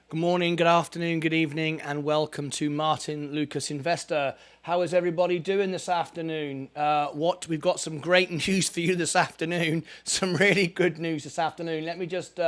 Good morning, good afternoon, good evening, and welcome to Martyn Lucas Investor. How is everybody doing this afternoon? We've got some great news for you this afternoon. Some really good news this afternoon. Let me just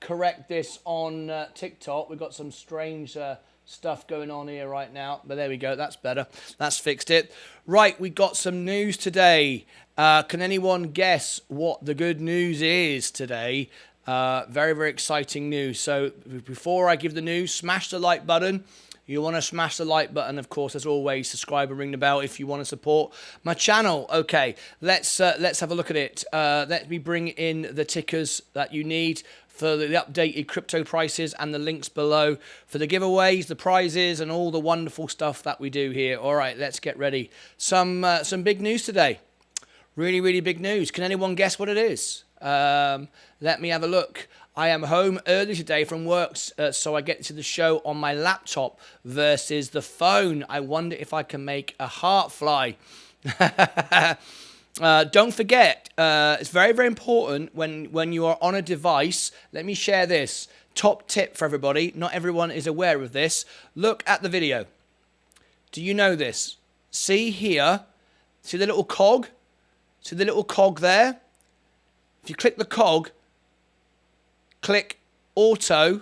correct this on TikTok. We've got some strange stuff going on here right now, but there we go. That's better. That's fixed it. Right, we got some news today. Can anyone guess what the good news is today? Very, very exciting news. So before I give the news, smash the like button. You want to smash the like button, of course, as always. Subscribe and ring the bell if you want to support my channel. Okay, let's have a look at it. Let me bring in the tickers that you need for the updated crypto prices and the links below for the giveaways, the prizes, and all the wonderful stuff that we do here. All right, let's get ready. Some big news today. Really, really big news. Can anyone guess what it is? Let me have a look. I am home early today from work, so I get to the show on my laptop versus the phone. I wonder if I can make a heart fly. Don't forget, it's very, very important when you are on a device. Let me share this. Top tip for everybody. Not everyone is aware of this. Look at the video. Do you know this? See here. See the little cog? See the little cog there? If you click the cog, click auto,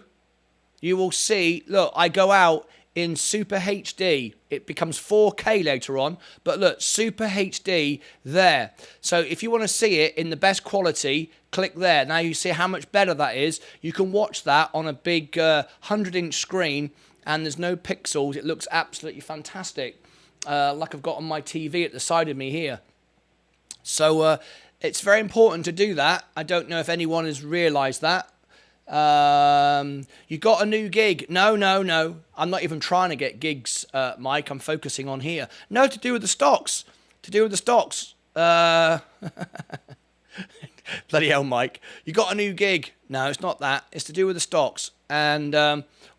you will see, look, I go out in Super HD. It becomes 4K later on, but look, Super HD there. So if you want to see it in the best quality, click there. Now you see how much better that is. You can watch that on a big 100-inch screen, and there's no pixels. It looks absolutely fantastic, like I've got on my TV at the side of me here. So it's very important to do that. I don't know if anyone has realised that. You got a new gig. No. I'm not even trying to get gigs, Mike. I'm focusing on here. No, to do with the stocks. Bloody hell, Mike. You got a new gig. No, it's not that. It's to do with the stocks. And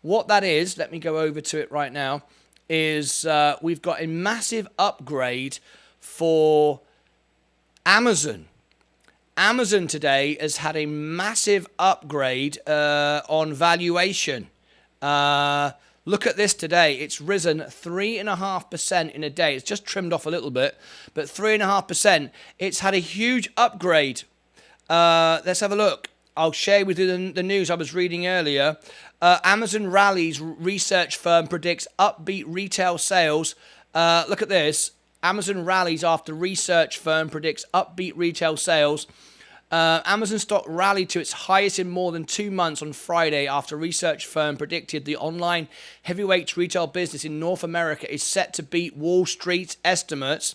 what that is, let me go over to it right now, is we've got a massive upgrade for Amazon. Amazon today has had a massive upgrade on valuation. Look at this today. It's risen 3.5% in a day. It's just trimmed off a little bit, but 3.5%. It's had a huge upgrade. Let's have a look. I'll share with you the news I was reading earlier. Amazon rallies research firm predicts upbeat retail sales. Look at this. Amazon rallies after research firm predicts upbeat retail sales. Amazon stock rallied to its highest in more than 2 months on Friday after research firm predicted the online heavyweight retail business in North America is set to beat Wall Street estimates.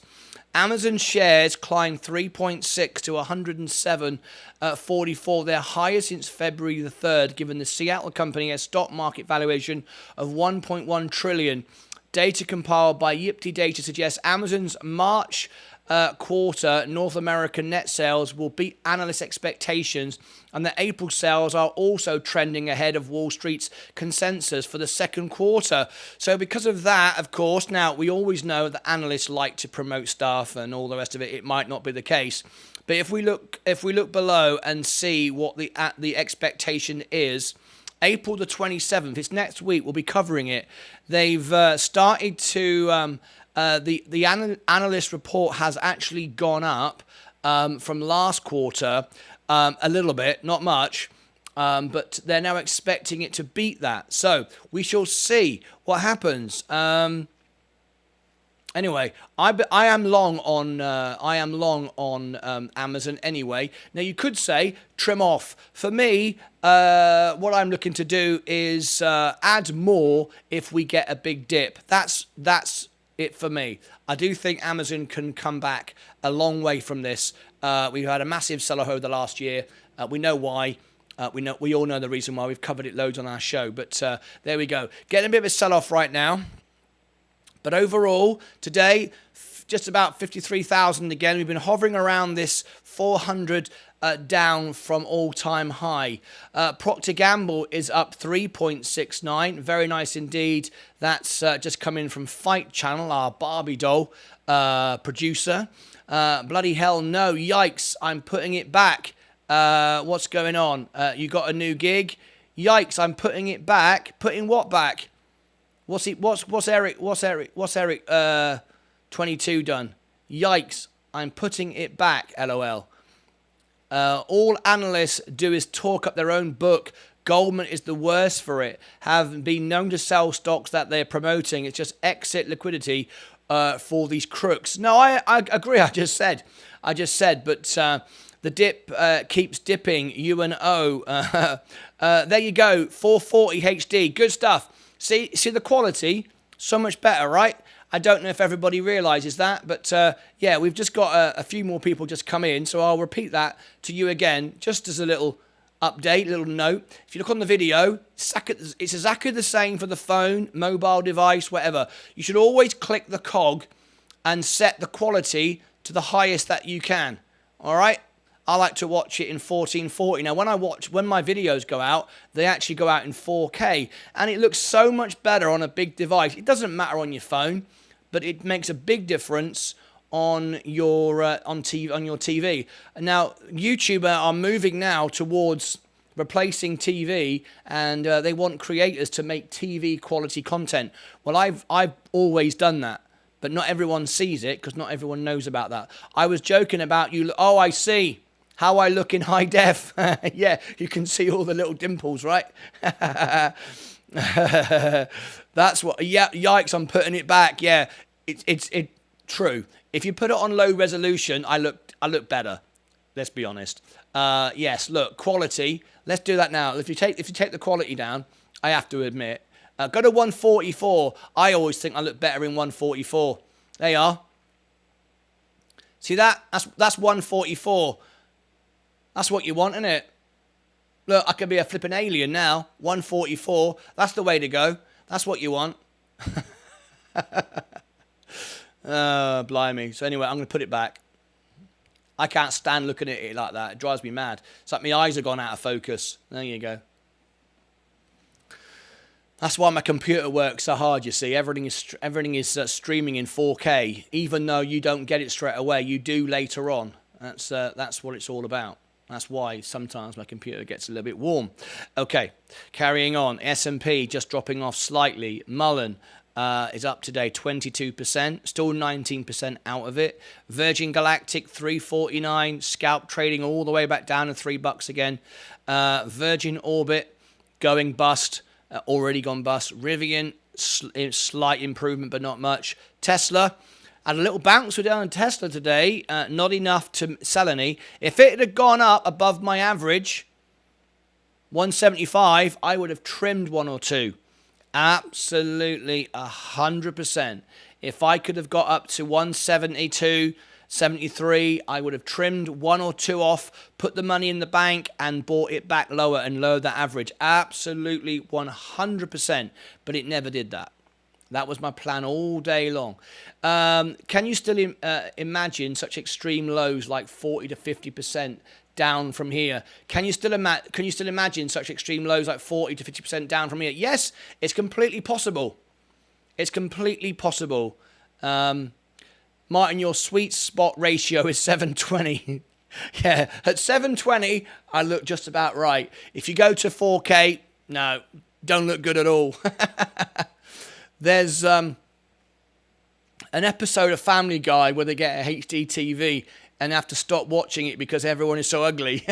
Amazon shares climbed 3.6 to 107.44, their highest since February the 3rd, given the Seattle company has stock market valuation of $1.1 trillion. Data compiled by Yipty Data suggests Amazon's March quarter North American net sales will beat analyst expectations, and the April sales are also trending ahead of Wall Street's consensus for the second quarter. So because of that, of course, now we always know that analysts like to promote stuff and all the rest of it. It might not be the case. But if we look below and see what the expectation is, April the 27th, it's next week, we'll be covering it. They've started to, the analyst report has actually gone up from last quarter a little bit, not much, but they're now expecting it to beat that. So we shall see what happens. Anyway, I am long on Amazon anyway. Now you could say trim off. For me, what I'm looking to do is add more if we get a big dip. That's it for me. I do think Amazon can come back a long way from this. We've had a massive sell-off over the last year. We know why. We all know the reason why. We've covered it loads on our show. But there we go. Getting a bit of a sell-off right now. But overall, today, just about 53,000 again. We've been hovering around this 400 down from all-time high. Procter & Gamble is up 3.69. Very nice indeed. That's just come in from Fight Channel, our Barbie doll producer. Bloody hell no. Yikes. I'm putting it back. What's going on? You got a new gig? Yikes, I'm putting it back. Putting what back? What's Eric 22 done? Yikes, I'm putting it back, LOL. All analysts do is talk up their own book. Goldman is the worst for it. Have been known to sell stocks that they're promoting. It's just exit liquidity for these crooks. No, I agree. I just said, but the dip keeps dipping. UNO. There you go. 440 HD. Good stuff. See the quality? So much better, right? I don't know if everybody realizes that, but yeah, we've just got a few more people just come in, so I'll repeat that to you again, just as a little update, little note. If you look on the video, it's exactly the same for the phone, mobile device, whatever. You should always click the cog and set the quality to the highest that you can. All right? I like to watch it in 1440. Now, when my videos go out, they actually go out in 4K, and it looks so much better on a big device. It doesn't matter on your phone, but it makes a big difference on your TV. Now, YouTube are moving now towards replacing TV, and they want creators to make TV quality content. Well, I've always done that, but not everyone sees it because not everyone knows about that. I was joking about you. Oh, I see how I look in high def. Yeah, you can see all the little dimples, right? That's what. Yeah, yikes! I'm putting it back. Yeah, it's true. If you put it on low resolution, I look better. Let's be honest. Yes, look, quality. Let's do that now. If you take the quality down, I have to admit, go to 144. I always think I look better in 144. There you are. See that? That's 144. That's what you want, isn't it? Look, I could be a flipping alien now. 144. That's the way to go. That's what you want. Blimey. So anyway, I'm going to put it back. I can't stand looking at it like that. It drives me mad. It's like my eyes have gone out of focus. There you go. That's why my computer works so hard, you see. Everything is streaming in 4K. Even though you don't get it straight away, you do later on. That's what it's all about. That's why sometimes my computer gets a little bit warm. Okay, carrying on. S&P just dropping off slightly. Mullen is up today 22%, still 19% out of it. Virgin Galactic 349, scalp trading all the way back down to $3 again. Virgin Orbit going bust, already gone bust. Rivian, slight improvement but not much. Tesla had a little bounce with down Tesla today, not enough to sell any. If it had gone up above my average, 175, I would have trimmed one or two. Absolutely 100%. If I could have got up to 172, 73, I would have trimmed one or two off, put the money in the bank and bought it back lower and lowered that average. Absolutely 100%. But it never did that. That was my plan all day long. Can you still imagine such extreme lows like 40 to 50% down from here? Can you still imagine such extreme lows like 40 to 50% down from here? Yes, it's completely possible. It's completely possible. Martin, your sweet spot ratio is 720. Yeah, at 720, I look just about right. If you go to 4K, no, don't look good at all. There's an episode of Family Guy where they get a HD TV and have to stop watching it because everyone is so ugly.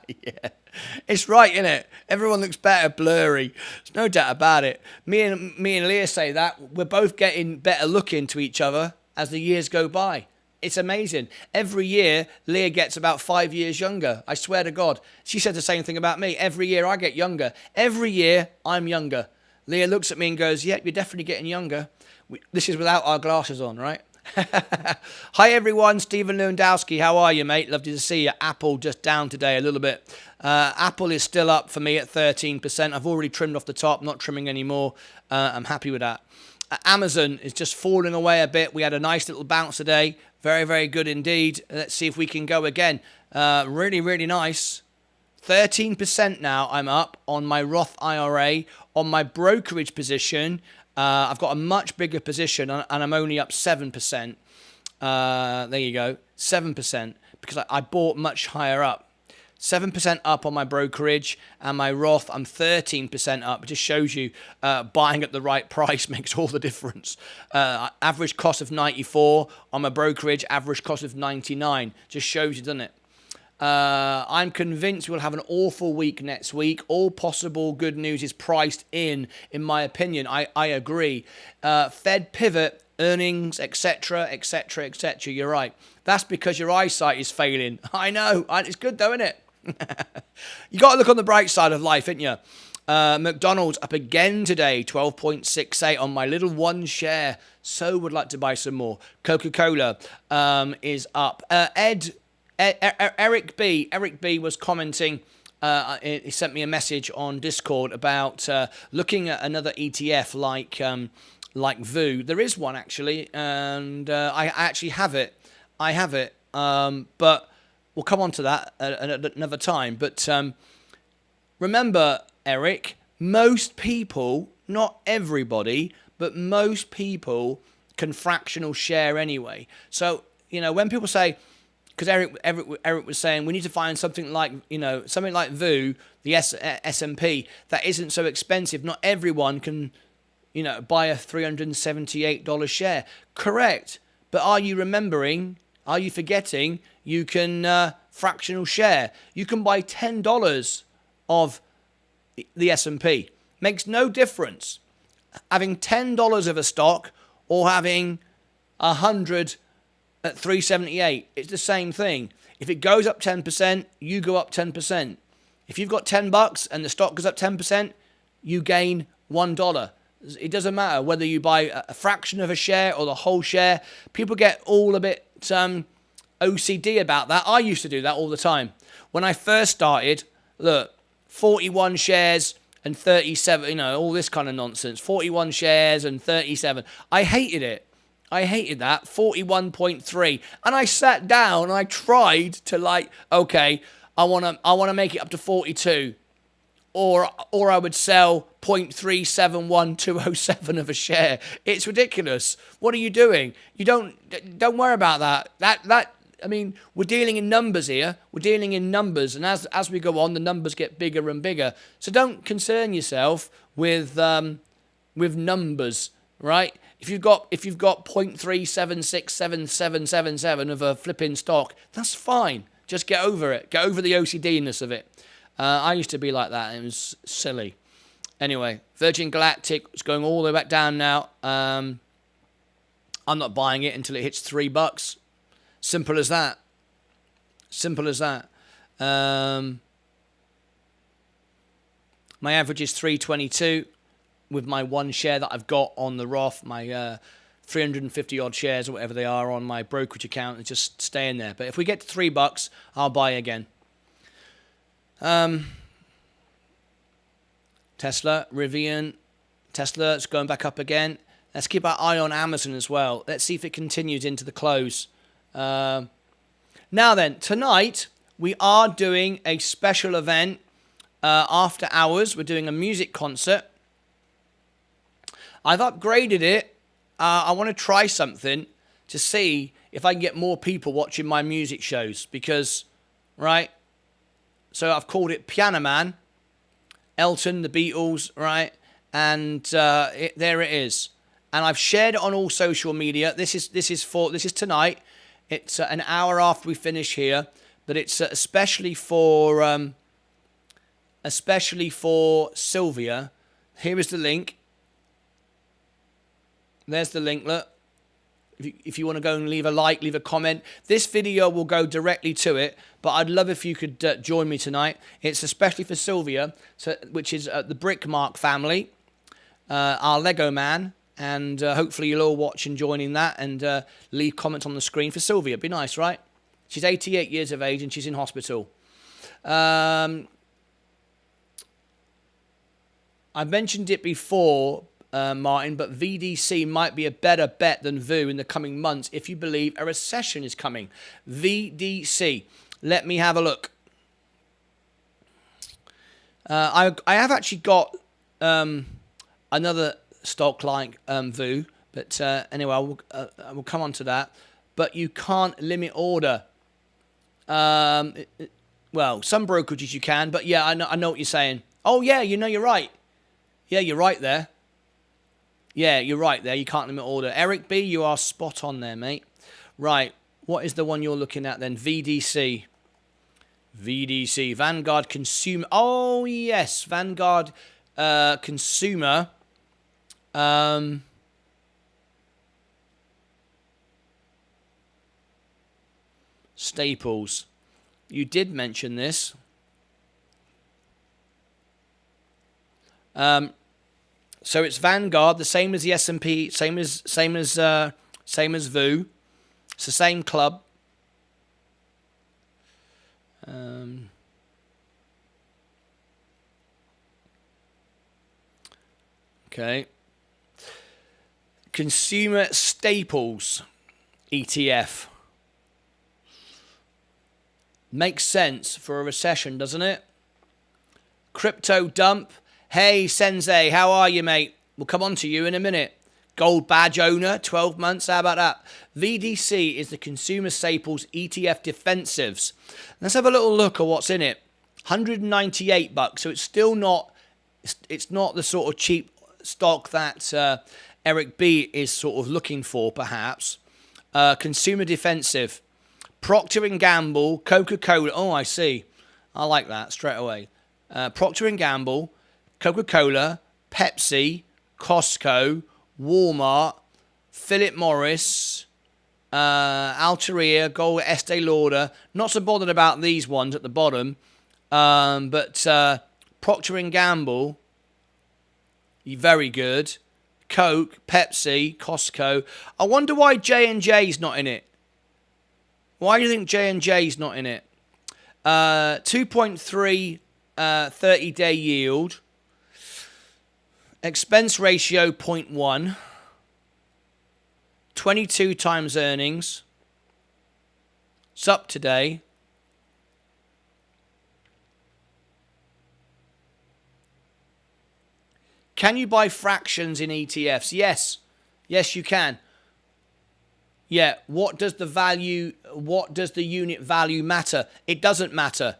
Yeah, it's right, isn't it? Everyone looks better blurry. There's no doubt about it. Me and Leah say that. We're both getting better looking to each other as the years go by. It's amazing. Every year, Leah gets about 5 years younger. I swear to God. She said the same thing about me. Every year, I get younger. Every year, I'm younger. Leah looks at me and goes, yep, you're definitely getting younger. This is without our glasses on, right? Hi, everyone. Stephen Lewandowski. How are you, mate? Lovely to see you. Apple just down today a little bit. Apple is still up for me at 13%. I've already trimmed off the top, not trimming anymore. I'm happy with that. Amazon is just falling away a bit. We had a nice little bounce today. Very, very good indeed. Let's see if we can go again. Really, really nice. 13% now I'm up on my Roth IRA. On my brokerage position, I've got a much bigger position and I'm only up 7%. There you go, 7%, because I bought much higher up. 7% up on my brokerage, and my Roth, I'm 13% up. It just shows you buying at the right price makes all the difference. Average cost of 94 on my brokerage, average cost of 99. Just shows you, doesn't it? I'm convinced we'll have an awful week next week. All possible good news is priced in my opinion. I agree. Fed pivot, earnings, etc., etc., etc. You're right. That's because your eyesight is failing. I know. It's good though, isn't it? You got to look on the bright side of life, ain't you? McDonald's up again today, 12.68 on my little one share. So would like to buy some more. Coca-Cola is up. Eric B was commenting. He sent me a message on Discord about looking at another ETF like VU. There is one actually, and I actually have it. But we'll come on to that at another time. But remember, Eric, most people, not everybody, but most people can fractional share anyway. So, when people say, because Eric was saying we need to find something like, something like VU, the S&P, that isn't so expensive. Not everyone can, buy a $378 share. Correct. But are you remembering, are you forgetting, you can fractional share. You can buy $10 of the S&P. Makes no difference. Having $10 of a stock or having 100 at 378, it's the same thing. If it goes up 10%, you go up 10%. If you've got $10 and the stock goes up 10%, you gain $1. It doesn't matter whether you buy a fraction of a share or the whole share. People get all a bit OCD about that. I used to do that all the time. When I first started, look, 41 shares and 37, all this kind of nonsense. 41 shares and 37. I hated it. I hated that. 41.3. And I sat down and I tried to okay, I want to make it up to 42. Or I would sell 0.371207 of a share. It's ridiculous. What are you doing? You don't worry about that. We're dealing in numbers here. We're dealing in numbers, and as we go on, the numbers get bigger and bigger. So don't concern yourself with numbers, right? If you've got 0.3767777 of a flipping stock, that's fine. Just get over it. Get over the OCD-ness of it. I used to be like that. It was silly. Anyway, Virgin Galactic is going all the way back down now. I'm not buying it until it hits $3. Simple as that. Simple as that. My average is 322 with my one share that I've got on the Roth, my 350 odd shares or whatever they are on my brokerage account, and just stay in there. But if we get to $3, I'll buy again. Tesla, Rivian. Tesla, it's going back up again. Let's keep our eye on Amazon as well. Let's see if it continues into the close. Now then, tonight we are doing a special event after hours. We're doing a music concert. I've upgraded it. I want to try something to see if I can get more people watching my music shows because, right? So I've called it Piano Man, Elton, the Beatles, right? And there it is. And I've shared it on all social media. This is tonight. It's an hour after we finish here, but it's especially for Sylvia. Here is the link. There's the link. Look, if you want to go and leave a like, leave a comment. This video will go directly to it, but I'd love if you could join me tonight. It's especially for Sylvia, which is the Brickmark family, our Lego man, and hopefully you'll all watch and join in that and leave comments on the screen for Sylvia. It'd be nice, right? She's 88 years of age and she's in hospital. I've mentioned it before, Martin, but VDC might be a better bet than VU in the coming months if you believe a recession is coming. VDC. Let me have a look. I have actually got another stock like VU, but anyway, I will come on to that. But you can't limit order. Well, some brokerages you can, but yeah, I know what you're saying. Oh yeah, you're right. Yeah, you're right there. Yeah, you're right there. You can't limit order. Eric B, you are spot on there, mate. Right, what is the one you're looking at then? VDC. VDC, Vanguard Consumer. Oh, yes, Vanguard Consumer. Staples. You did mention this. So it's Vanguard, the same as the S&P, same as VU. It's the same club. Okay. Consumer Staples ETF. Makes sense for a recession, doesn't it? Crypto dump. Hey, Sensei, how are you, mate? We'll come on to you in a minute. Gold badge owner, 12 months. How about that? VDC is the Consumer Staples ETF Defensives. Let's have a little look at what's in it. $198. So it's still not. It's not the sort of cheap stock that Eric B is sort of looking for, perhaps. Consumer Defensive. Procter & Gamble, Coca-Cola. Oh, I see. I like that straight away. Procter & Gamble, Coca-Cola, Pepsi, Costco, Walmart, Philip Morris, Altaria, Gold, Estee Lauder. Not so bothered about these ones at the bottom. But Procter & Gamble, very good. Coke, Pepsi, Costco. I wonder why J&J's not in it. Why do you think J&J's not in it? 2.3 30-day yield. Expense ratio 0.1. 22 times earnings. It's up today. Can you buy fractions in ETFs? Yes. Yes, you can. Yeah, what does the unit value matter? It doesn't matter.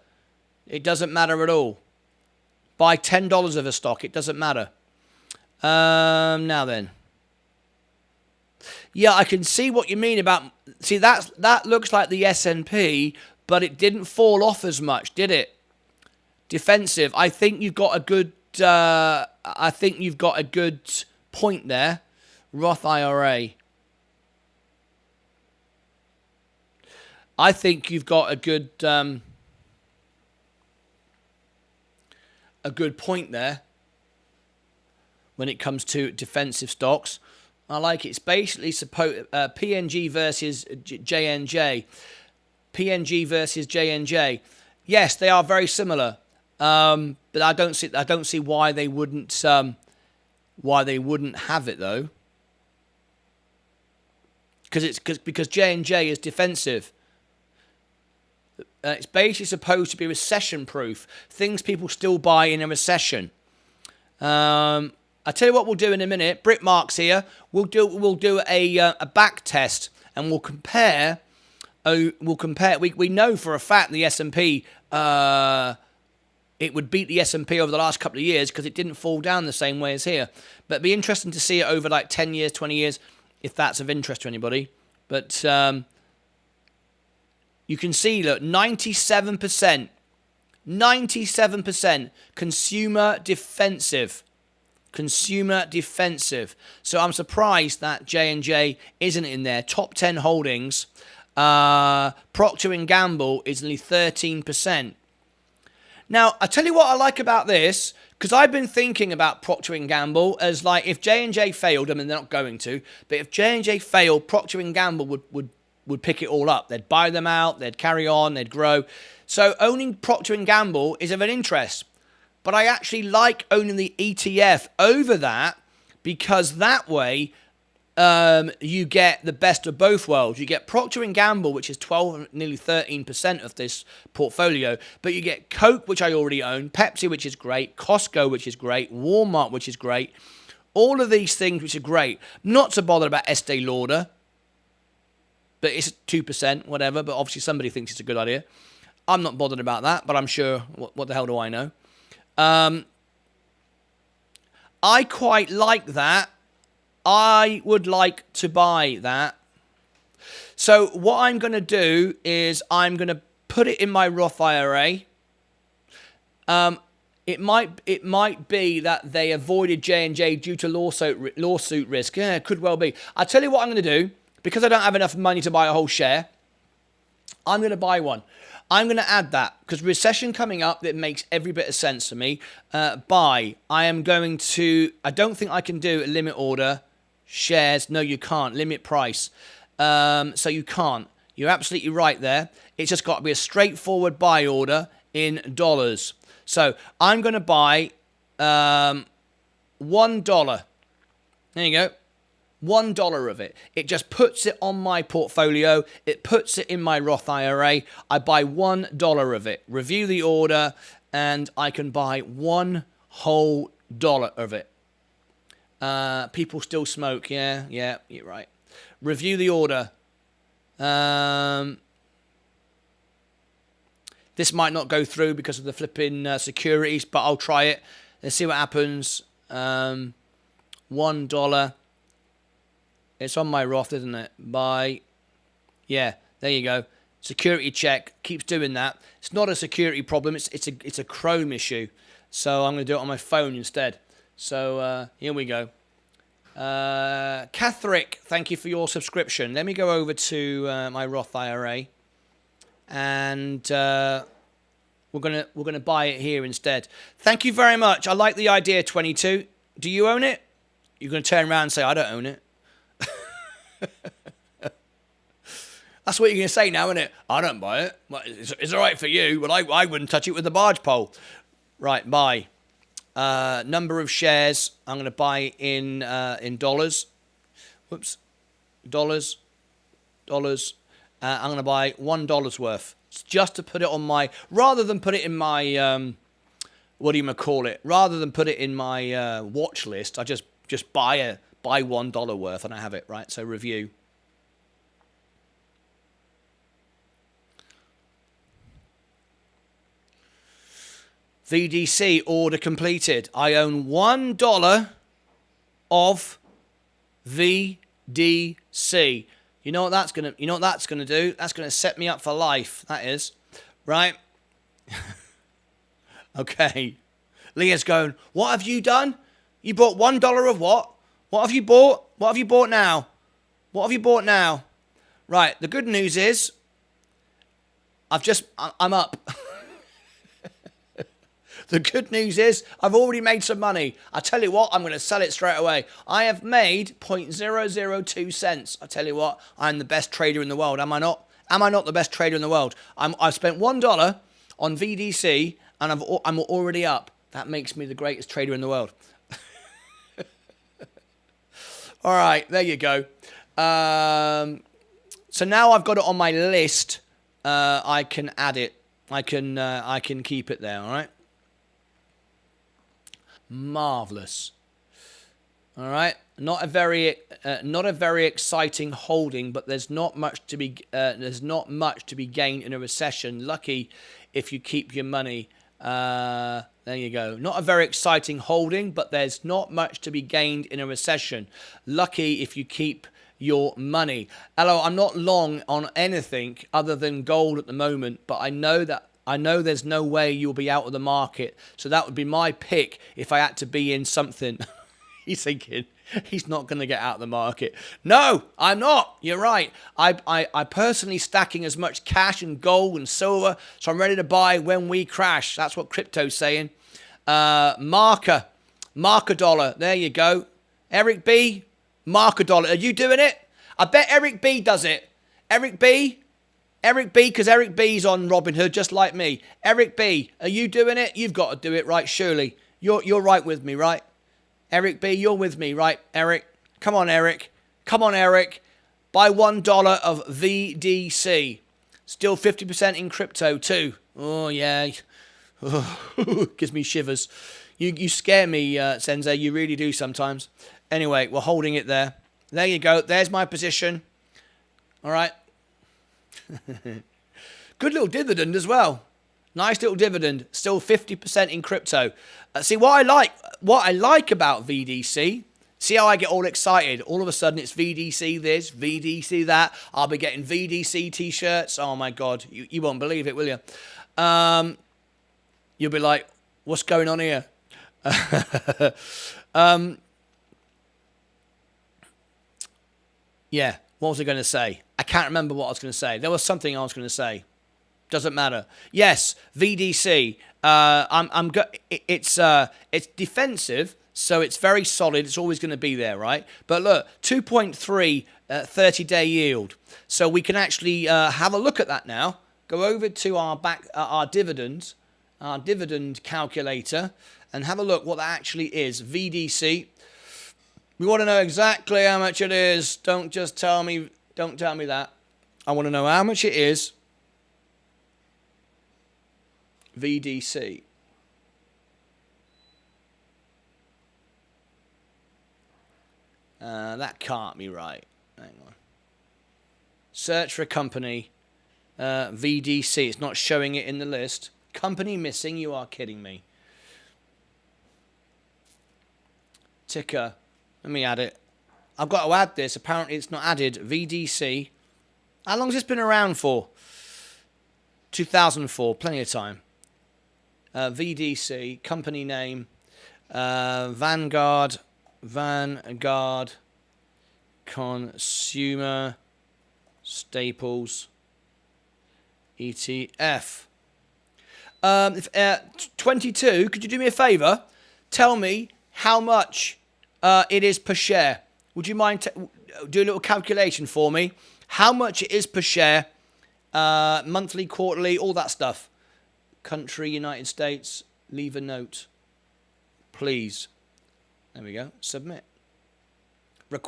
It doesn't matter at all. Buy $10 of a stock, it doesn't matter. Now then. Yeah, I can see what you mean about, see that looks like the S&P, but it didn't fall off as much, did it? Defensive. I think you've got a good point there. Roth IRA. I think you've got a good point there when it comes to defensive stocks. I like it. It's basically PNG versus J&J. PNG versus J&J. Yes, they are very similar, but I don't see why they wouldn't have it though. Because J&J is defensive. It's basically supposed to be recession-proof. Things people still buy in a recession. I'll tell you what we'll do in a minute. Brickmark's here. We'll do a back test and we'll compare. We know for a fact the S&P. It would beat the S&P over the last couple of years because it didn't fall down the same way as here. But it'd be interesting to see it over like 10 years, 20 years, if that's of interest to anybody. But you can see, look, 97% consumer defensive. Consumer defensive. So I'm surprised that J&J isn't in there. Top 10 holdings. Procter & Gamble is only 13%. Now, I tell you what I like about this, because I've been thinking about Procter & Gamble as like, if J&J failed, I mean, they're not going to, but if J&J failed, Procter & Gamble would pick it all up. They'd buy them out, they'd carry on, they'd grow. So owning Procter & Gamble is of an interest. But I actually like owning the ETF over that, because that way you get the best of both worlds. You get Procter & Gamble, which is 12, nearly 13% of this portfolio, but you get Coke, which I already own, Pepsi, which is great, Costco, which is great, Walmart, which is great. All of these things, which are great. Not so bothered about Estee Lauder, but it's 2%, whatever, but obviously somebody thinks it's a good idea. I'm not bothered about that, but I'm sure, what the hell do I know? I quite like that. I would like to buy that. So what I'm going to do is I'm going to put it in my Roth IRA. It might be that they avoided J&J due to lawsuit risk. Yeah, it could well be. I'll tell you what I'm going to do. Because I don't have enough money to buy a whole share, I'm going to buy one. I'm going to add that because recession coming up, that makes every bit of sense to me. Buy. I don't think I can do a limit order shares. No, you can't. Limit price. So you can't. You're absolutely right there. It's just got to be a straightforward buy order in dollars. So I'm going to buy $1. There you go. $1 of it. It just puts it on my portfolio. It puts it in my Roth IRA. I buy $1 of it. Review the order, and I can buy $1 whole of it. People still smoke. Yeah, you're right. Review the order. This might not go through because of the flipping securities, but I'll try it. Let's see what happens. $1. It's on my Roth, isn't it? Buy. Yeah, there you go. Security check. Keeps doing that. It's not a security problem. It's a Chrome issue. So I'm going to do it on my phone instead. So here we go. Catherick, thank you for your subscription. Let me go over to my Roth IRA, and we're gonna buy it here instead. Thank you very much. I like the idea. 22. Do you own it? You're gonna turn around and say I don't own it. That's what you're going to say now, isn't it? I don't buy it. Well, it's all right for you, but I wouldn't touch it with a barge pole. Right, buy. Number of shares. I'm going to buy in dollars. Whoops. Dollars. I'm going to buy $1 worth. It's just to put it on my... Rather than put it in my... what do you call it? Rather than put it in my watch list, I just buy $1 worth and I have it, right? So review. VDC order completed. I own $1 of VDC. You know what that's gonna do? That's gonna set me up for life. That is, right? Okay. Leah's going, what have you done? You bought $1 of what? What have you bought? What have you bought now? What have you bought now? Right, the good news is, I'm up. The good news is, I've already made some money. I tell you what, I'm going to sell it straight away. I have made 0.002 cents. I tell you what, I'm the best trader in the world, am I not? Am I not the best trader in the world? I've spent $1 on VDC, and I'm already up. That makes me the greatest trader in the world. All right, there you go. So now I've got it on my list. I can add it. I can keep it there. All right. Marvelous. All right. Not a very exciting holding, but there's not much to be gained in a recession. Lucky if you keep your money. There you go. Not a very exciting holding, but there's not much to be gained in a recession. Lucky if you keep your money. Hello, I'm not long on anything other than gold at the moment, but I know there's no way you'll be out of the market. So that would be my pick if I had to be in something. He's thinking he's not going to get out of the market. No, I'm not. You're right. I personally stacking as much cash and gold and silver, so I'm ready to buy when we crash. That's what crypto's saying. Marker dollar. There you go. Eric B, marker dollar. Are you doing it? I bet Eric B does it. Eric B, because Eric B's on Robinhood just like me. Eric B, are you doing it? You've got to do it, right? Surely. You're right with me, right? Eric B, you're with me, right? Eric, come on, Eric. Come on, Eric. Buy $1 of VDC. Still 50% in crypto too. Oh yeah. Gives me shivers. You scare me, Sensei. You really do sometimes. Anyway, we're holding it there. There you go. There's my position. All right. Good little dividend as well. Nice little dividend. Still 50% in crypto. See, what I like about VDC, see how I get all excited. All of a sudden, it's VDC this, VDC that. I'll be getting VDC T-shirts. Oh, my God. You won't believe it, will you? You'll be like, what's going on here? Yeah, what was I going to say? I can't remember what I was going to say. There was something I was going to say. Doesn't matter. Yes, VDC. It's defensive, so it's very solid. It's always going to be there, right? But look, 2.3 30-day yield. So we can actually have a look at that now. Go over to our dividend calculator, and have a look what that actually is. VDC. We want to know exactly how much it is. Don't tell me that. I want to know how much it is. VDC. That can't be right. Hang on. Search for a company. VDC. It's not showing it in the list. Company missing. You are kidding me. Ticker. Let me add it. I've got to add this. Apparently it's not added. VDC. How long has this been around for? 2004. Plenty of time. VDC. Company name. Vanguard. Consumer Staples ETF. 22. Could you do me a favor? Tell me how much it is per share. Would you mind do a little calculation for me? How much it is per share, monthly, quarterly, all that stuff. Country, United States. Leave a note, please. There we go. Submit. Your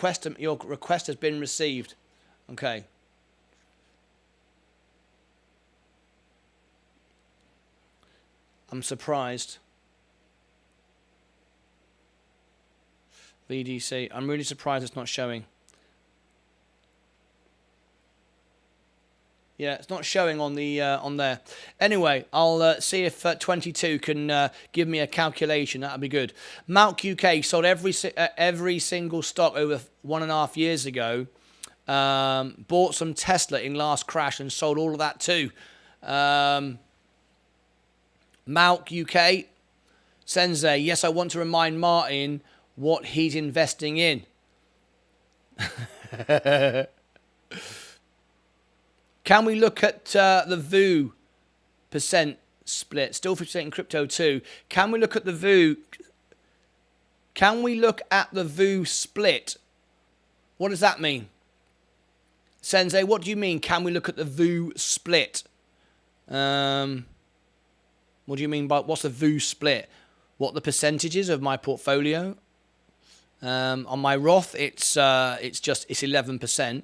request has been received. Okay. I'm surprised. VDC. I'm really surprised it's not showing. Yeah, it's not showing on the on there. Anyway, I'll see if 22 can give me a calculation. That'll be good. Malk UK sold every single stock over 1.5 years ago. Bought some Tesla in last crash and sold all of that too. Malk UK. Sensei, yes, I want to remind Martin what he's investing in. Can we look at the VU percent split? Still 50% in crypto too. Can we look at the VU? Can we look at the VU split? What does that mean? Sensei, what do you mean? Can we look at the VU split? What do you mean by what's the VU split? What the percentages of my portfolio? On my Roth, it's 11%.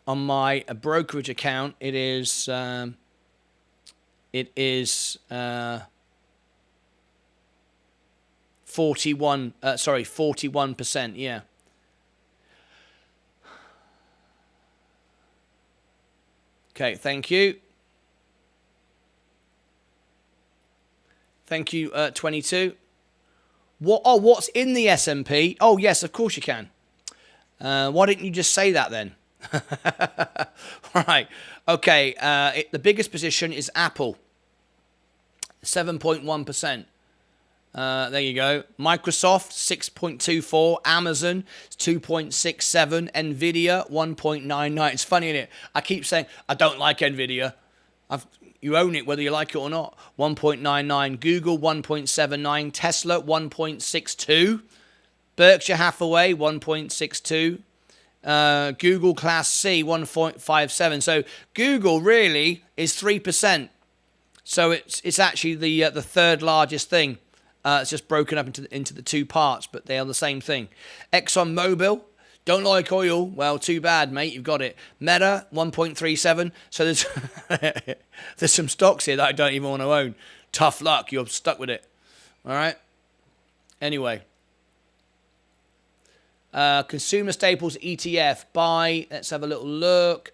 On my brokerage account, it is 41%. Yeah. Okay. Thank you. Thank you. 22. What? Oh, what's in the S&P? Oh, yes, of course you can. Why didn't you just say that then? Right. Okay. The biggest position is Apple. 7.1%. There you go. Microsoft, 6.24. Amazon, 2.67. Nvidia, 1.99. It's funny, isn't it? I keep saying, I don't like Nvidia. You own it whether you like it or not. 1.99. Google, 1.79. Tesla, 1.62. Berkshire Hathaway, 1.62. Google Class C, 1.57. So Google really is 3%. So it's actually the third largest thing. It's just broken up into the two parts, but they are the same thing. ExxonMobil, don't like oil. Well, too bad, mate. You've got it. Meta, 1.37. So there's some stocks here that I don't even want to own. Tough luck. You're stuck with it. All right. Anyway. Consumer Staples ETF. Buy. Let's have a little look.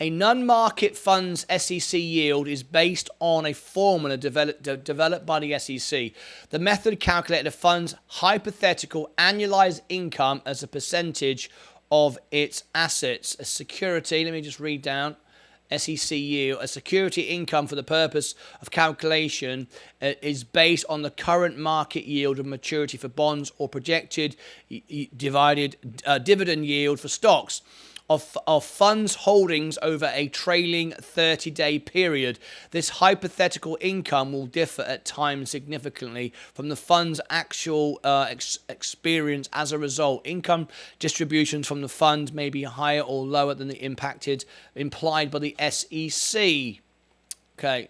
A non-market fund's SEC yield is based on a formula developed by the SEC. The method calculated a fund's hypothetical annualized income as a percentage of its assets. A security, let me just read down. SEC yield, a security income for the purpose of calculation is based on the current market yield of maturity for bonds or projected dividend yield for stocks of funds holdings over a trailing 30-day period. This hypothetical income will differ at times significantly from the fund's actual experience. As a result, income distributions from the fund may be higher or lower than the implied by the SEC. Okay.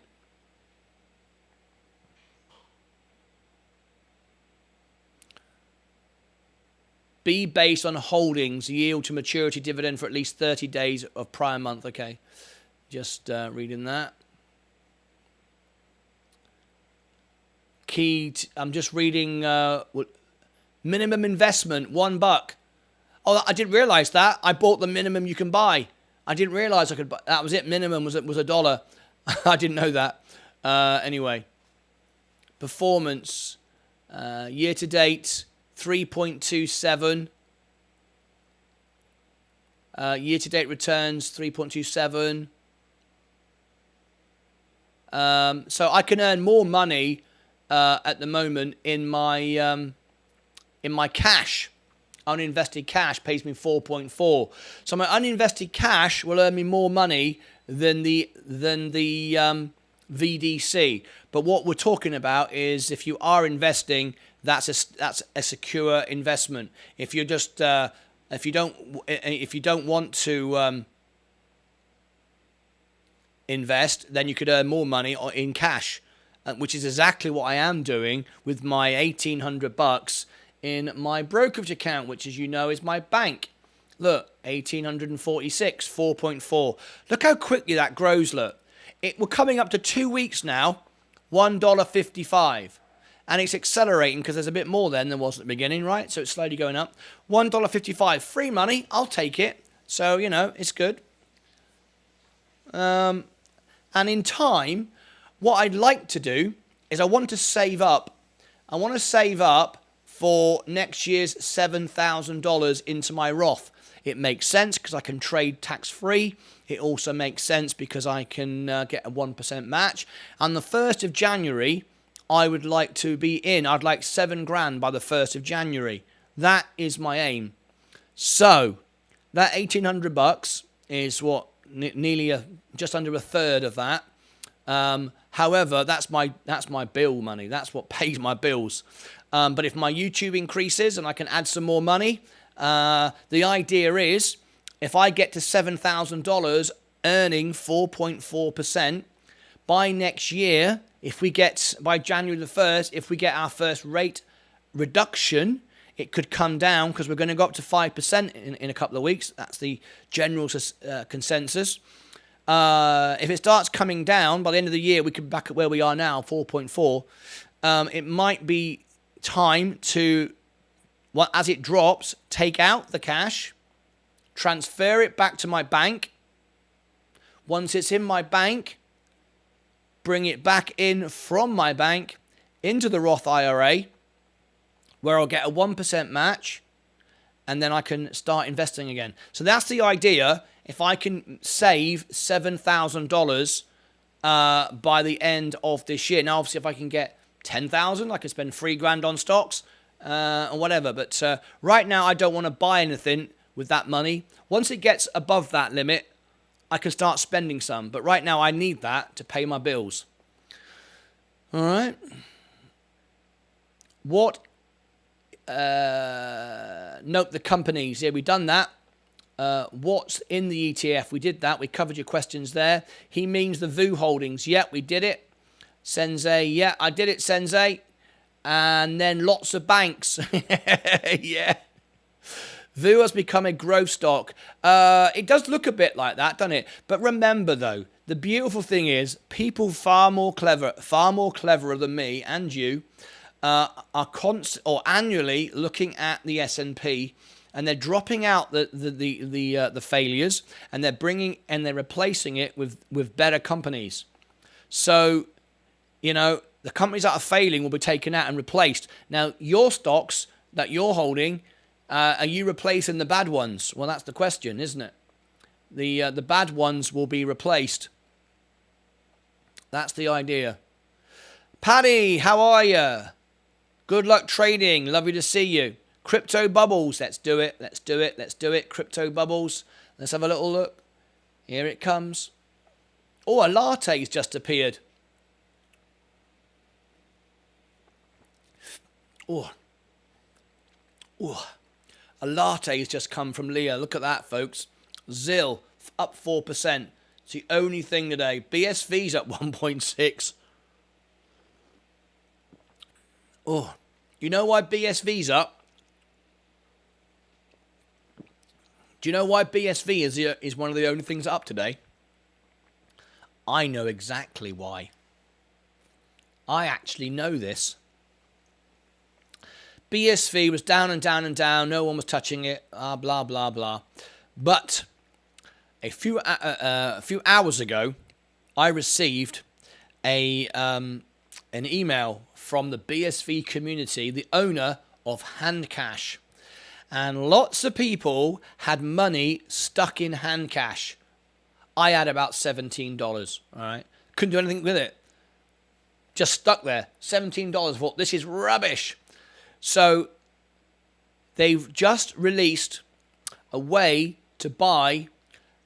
Be based on holdings, yield to maturity dividend for at least 30 days of prior month. Okay, just reading that. I'm just reading minimum investment, $1. Oh, I didn't realize that. I bought the minimum you can buy. I didn't realize I could buy. That was it. Minimum was $1. I didn't know that. Anyway, performance year to date. 3.27. Year-to-date returns 3.27. So I can earn more money at the moment in my cash. Uninvested cash pays me 4.4. So my uninvested cash will earn me more money than the VDC. But what we're talking about is if you are investing, that's a secure investment. If you're just if you don't want to invest, then you could earn more money in cash, which is exactly what I am doing with my $1,800 in my brokerage account, which, as you know, is my bank. Look, 1,846, 4.4. Look how quickly that grows. Look, we're coming up to 2 weeks now, $1.55. And it's accelerating because there's a bit more then than was at the beginning, right? So it's slowly going up. $1.55, free money, I'll take it. So, you know, it's good. And in time, what I'd like to do is I want to save up. I want to save up for next year's $7,000 into my Roth. It makes sense because I can trade tax-free. It also makes sense because I can get a 1% match. And the 1st of January... I would like to be in. I'd like $7,000 by the 1st of January. That is my aim. So that $1,800 is what nearly just under a third of that. However, that's my bill money. That's what pays my bills. But if my YouTube increases and I can add some more money, the idea is if I get to $7,000 earning 4.4% by next year. If we get, by January the 1st, if we get our first rate reduction, it could come down because we're going to go up to 5% in a couple of weeks. That's the general consensus. If it starts coming down, by the end of the year, we could be back at where we are now, 4.4. It might be time to, well, as it drops, take out the cash, transfer it back to my bank. Once it's in my bank, bring it back in from my bank into the Roth IRA, where I'll get a 1% match, and then I can start investing again. So that's the idea. If I can save $7,000 by the end of this year. Now, obviously, if I can get $10,000, I can spend $3,000 on stocks or whatever. But right now, I don't want to buy anything with that money. Once it gets above that limit, I can start spending some, but right now I need that to pay my bills. All right. Note the companies. Yeah, we've done that. What's in the ETF? We did that. We covered your questions there. He means the VU holdings. Yeah, we did it. Sensei. Yeah, I did it, Sensei. And then lots of banks. Yeah. VU has become a growth stock. It does look a bit like that, doesn't it? But remember, though, the beautiful thing is people far more cleverer than me and you are annually looking at the S&P and they're dropping out the failures, and they're replacing it with better companies. So, the companies that are failing will be taken out and replaced. Now, your stocks that you're holding, are you replacing the bad ones? Well, that's the question, isn't it? The bad ones will be replaced. That's the idea. Paddy, how are you? Good luck trading. Lovely to see you. Crypto bubbles. Let's do it. Let's do it. Let's do it. Crypto bubbles. Let's have a little look. Here it comes. Oh, a latte's just appeared. Oh. Oh. A latte has just come from Leah. Look at that, folks. ZIL up 4%. It's the only thing today. BSV's up 1.6. Oh, you know why BSV's up? Do you know why BSV is one of the only things up today? I know exactly why. I actually know this. BSV was down and down and down. No one was touching it. Blah, blah, blah. But a few hours ago, I received an email from the BSV community, the owner of Handcash. And lots of people had money stuck in Handcash. I had about $17, all right? Couldn't do anything with it. Just stuck there. $17. Thought, this is rubbish. So they've just released a way to buy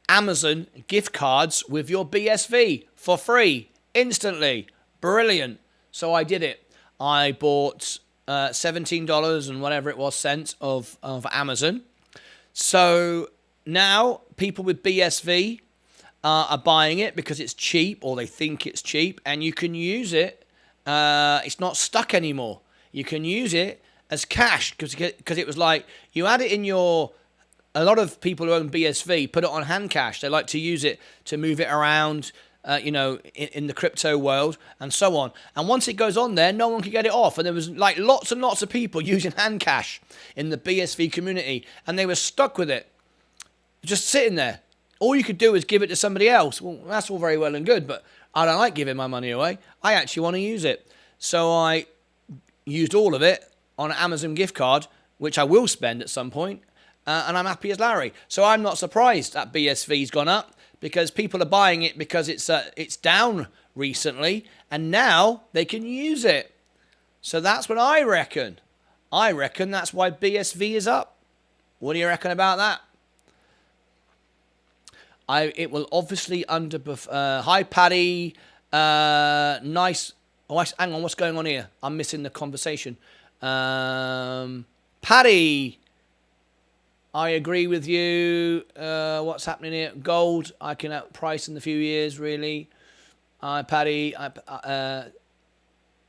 Amazon gift cards with your BSV for free, instantly. Brilliant. So I did it. I bought $17 and whatever it was cents of Amazon. So now people with BSV are buying it because it's cheap, or they think it's cheap, and you can use it. It's not stuck anymore. You can use it as cash because it was like you had it in your. A lot of people who own BSV put it on Handcash. They like to use it to move it around, in the crypto world and so on. And once it goes on there, no one can get it off. And there was like lots and lots of people using Handcash in the BSV community, and they were stuck with it, just sitting there. All you could do is give it to somebody else. Well, that's all very well and good, but I don't like giving my money away. I actually want to use it. So I used all of it on an Amazon gift card, which I will spend at some point. And I'm happy as Larry. So I'm not surprised that BSV's gone up, because people are buying it because it's down recently, and now they can use it. So that's what I reckon. I reckon that's why BSV is up. What do you reckon about that? It will obviously hi Paddy. Nice. Oh, hang on. What's going on here? I'm missing the conversation. Paddy. I agree with you. What's happening here? Gold, I can outprice in a few years, really. Hi, Paddy. Hi,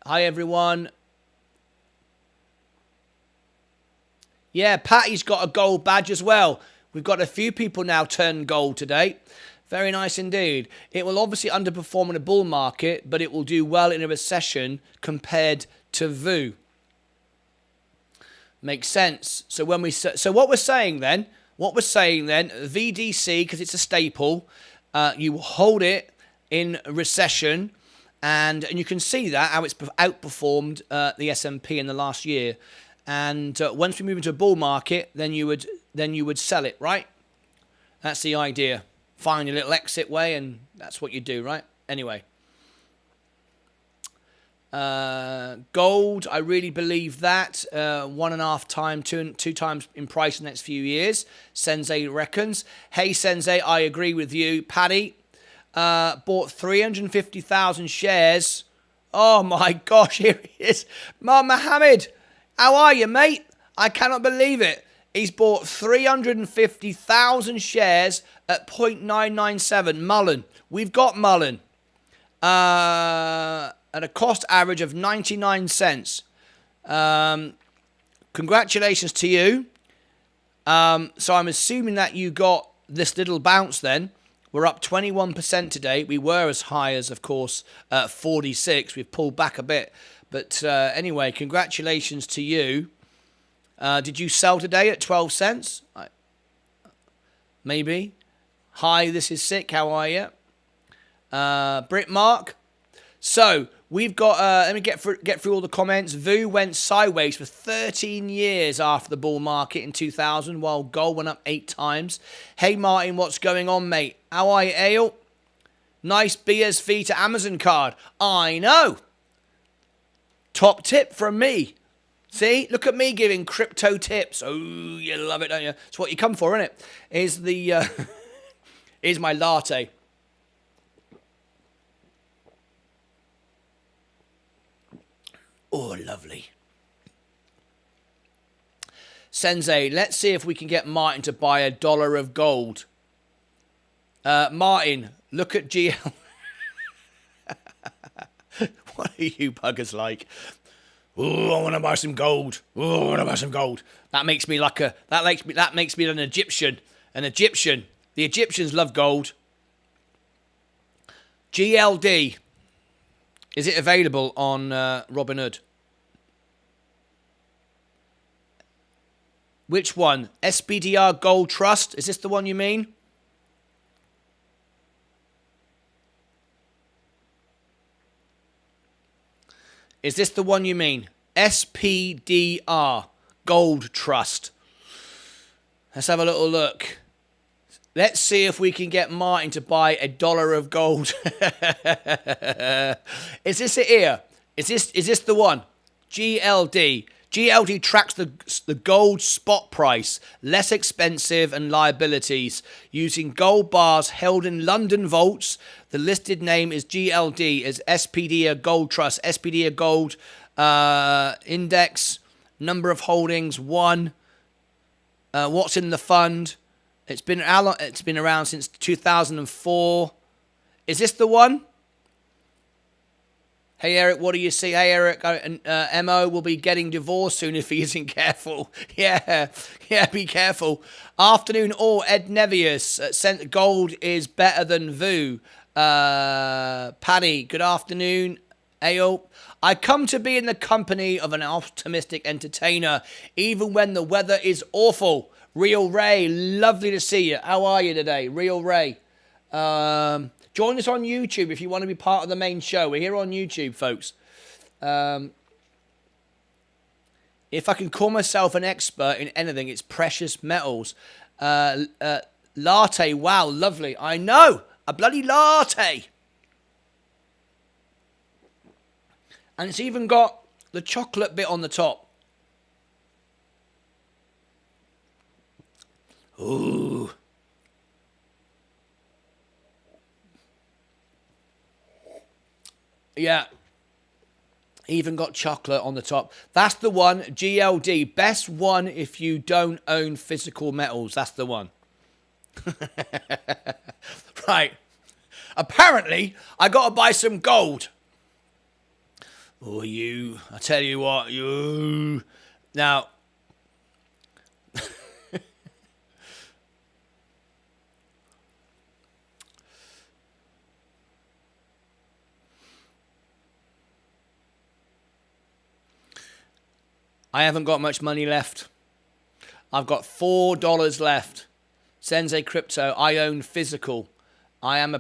everyone. Yeah, Patty's got a gold badge as well. We've got a few people now turn gold today. Very nice indeed. It will obviously underperform in a bull market, but it will do well in a recession compared to VU. Makes sense. So what we're saying then, VDC, because it's a staple, you hold it in recession, and you can see that how it's outperformed the S&P in the last year. And once we move into a bull market, then you would sell it, right? That's the idea. Find your little exit way, and that's what you do, right? Anyway. Gold, I really believe that 1.5 times, two times in price in the next few years. Sensei reckons. Hey Sensei, I agree with you. Paddy bought 350,000 shares. Oh my gosh, here he is. Mohammed, how are you, mate? I cannot believe it. He's bought 350,000 shares at 0.997. Mullen, we've got Mullen. At a cost average of 99 cents. Congratulations to you. So I'm assuming that you got this little bounce then. We're up 21% today. We were as high as, of course, 46. We've pulled back a bit. But anyway, congratulations to you. Did you sell today at 12 cents? Maybe. Hi, this is sick. How are you? Brit Mark. So we've got, let me get through all the comments. Vu went sideways for 13 years after the bull market in 2000, while gold went up 8 times. Hey, Martin, what's going on, mate? How are you, Ale? Nice BSV to Amazon card. I know. Top tip from me. See, look at me giving crypto tips. Oh, you love it, don't you? It's what you come for, isn't it? Is the is my latte. Oh, lovely. Sensei, let's see if we can get Martin to buy $1 of gold. Martin, look at GL. What are you buggers like? Oh, I want to buy some gold. Oh, I want to buy some gold. That makes me like that makes me an Egyptian. An Egyptian. The Egyptians love gold. GLD. Is it available on Robinhood? Which one? SPDR Gold Trust? Is this the one you mean? Is this the one you mean? SPDR Gold Trust. Let's have a little look. Let's see if we can get Martin to buy $1 of gold. Is this it here? Is this the one? GLD. GLD tracks the gold spot price, less expensive and liabilities, using gold bars held in London vaults. The listed name is GLD, as SPDR Gold Trust, SPDR Gold Index, number of holdings 1. What's in the fund? It's been around since 2004. Is this the one? Hey, Eric, what do you see? Hey, Eric, Mo will be getting divorced soon if he isn't careful. Yeah, be careful. Afternoon, all. Ed Nevius, gold is better than VU. Paddy, good afternoon. Ayo. I come to be in the company of an optimistic entertainer, even when the weather is awful. Real Ray, lovely to see you. How are you today? Real Ray. Join us on YouTube if you want to be part of the main show. We're here on YouTube, folks. If I can call myself an expert in anything, it's precious metals. Latte, wow, lovely. I know, a bloody latte. And it's even got the chocolate bit on the top. Ooh. Yeah. Even got chocolate on the top. That's the one. GLD. Best one if you don't own physical metals. That's the one. Right. Apparently, I got to buy some gold. Oh, you. I tell you what. You. Now. I haven't got much money left. I've got $4 left. Sensei Crypto, I own physical. I am a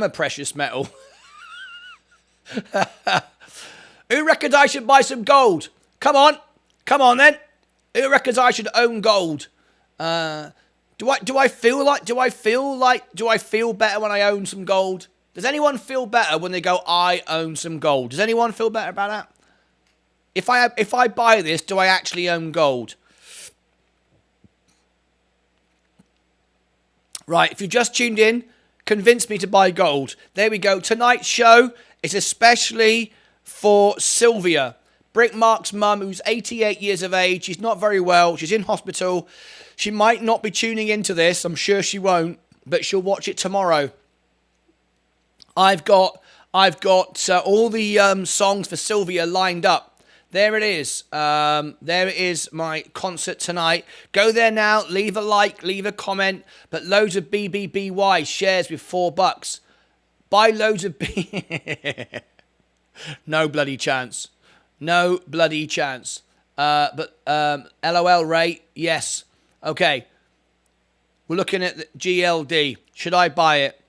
precious metal. Who reckons I should buy some gold? Come on then. Who reckons I should own gold? Do I feel better when I own some gold? Does anyone feel better when they go, I own some gold? Does anyone feel better about that? If I buy this, do I actually own gold? Right, if you just tuned in, convince me to buy gold. There we go. Tonight's show is especially for Sylvia, Brick Mark's mum, who's 88 years of age. She's not very well. She's in hospital. She might not be tuning into this. I'm sure she won't, but she'll watch it tomorrow. I've got all the songs for Sylvia lined up. There it is. There it is, my concert tonight. Go there now. Leave a like, leave a comment. But loads of BBBY shares with $4. Buy loads of No bloody chance. No bloody chance. But LOL rate, yes. Okay. We're looking at the GLD. Should I buy it?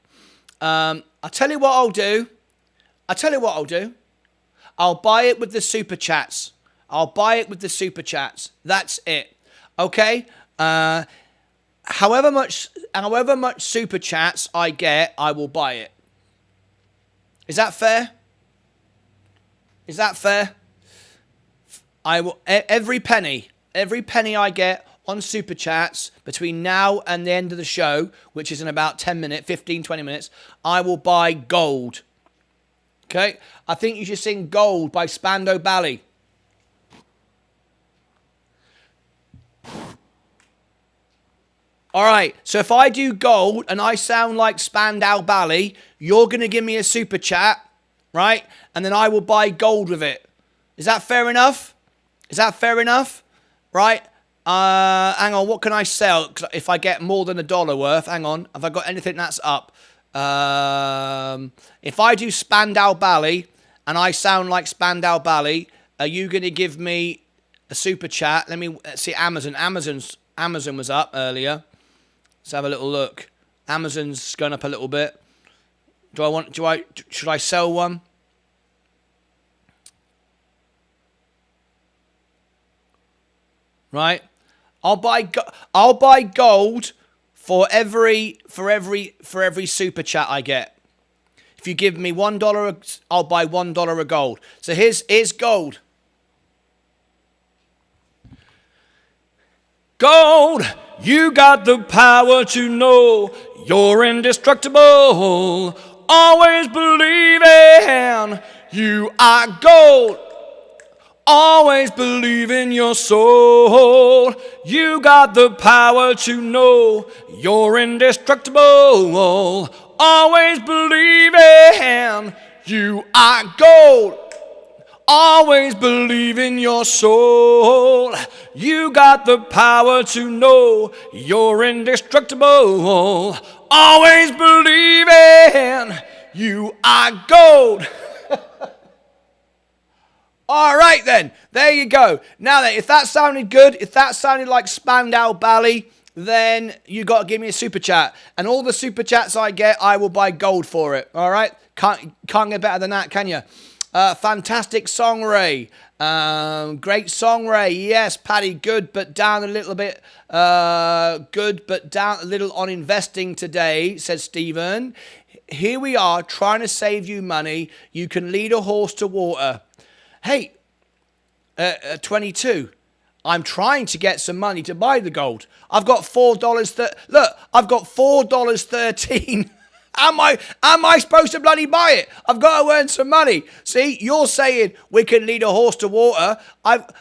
I'll tell you what I'll do. I'll buy it with the super chats. That's it. Okay? However much super chats I get, I will buy it. Is that fair? I will every penny I get on super chats between now and the end of the show, which is in about 10 minutes, 15, 20 minutes, I will buy gold. Okay? I think you should sing Gold by Spando Ballet. All right, so if I do gold and I sound like Spandau Ballet, you're going to give me a super chat, right? And then I will buy gold with it. Is that fair enough? Right? Hang on, what can I sell? 'Cause if I get more than $1 worth, hang on, have I got anything that's up? If I do Spandau Ballet and I sound like Spandau Ballet, are you going to give me a super chat? Let me see. Amazon was up earlier. Let's have a little look. Amazon's gone up a little bit. Should I sell one? Right? I'll buy gold for every super chat I get. If you give me $1, I'll buy $1 of gold. So here's gold. Gold, you got the power to know you're indestructible. Always believing you are gold. Always believe in your soul. You got the power to know you're indestructible. Always believing you are gold. Always believe in your soul. You got the power to know you're indestructible. Always believing you are gold. All right, then. There you go. Now, then, if that sounded good, if that sounded like Spandau Ballet, then you got to give me a super chat. And all the super chats I get, I will buy gold for it. All right? Can't get better than that, can you? Fantastic song, Ray. Great song, Ray. Yes, Paddy, good, but down a little bit. Good, but down a little on investing today, says Stephen. Here we are trying to save you money. You can lead a horse to water. Hey, 22. I'm trying to get some money to buy the gold. I've got $4. Look, I've got $4.13. Am I supposed to bloody buy it? I've got to earn some money. See, you're saying we can lead a horse to water.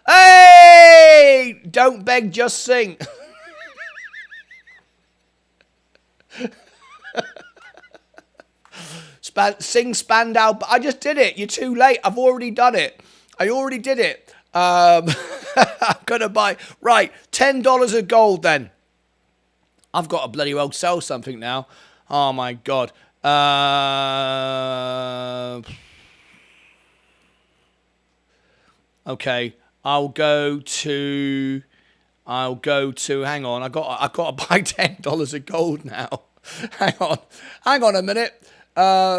Hey, don't beg, just sing. Sing Spandau. I just did it. You're too late. I've already done it. I already did it. I'm going to buy, right, $10 of gold then. I've got to bloody well sell something now. Oh, my God. Okay. I'll go to, hang on. I've got to buy $10 of gold now. Hang on a minute.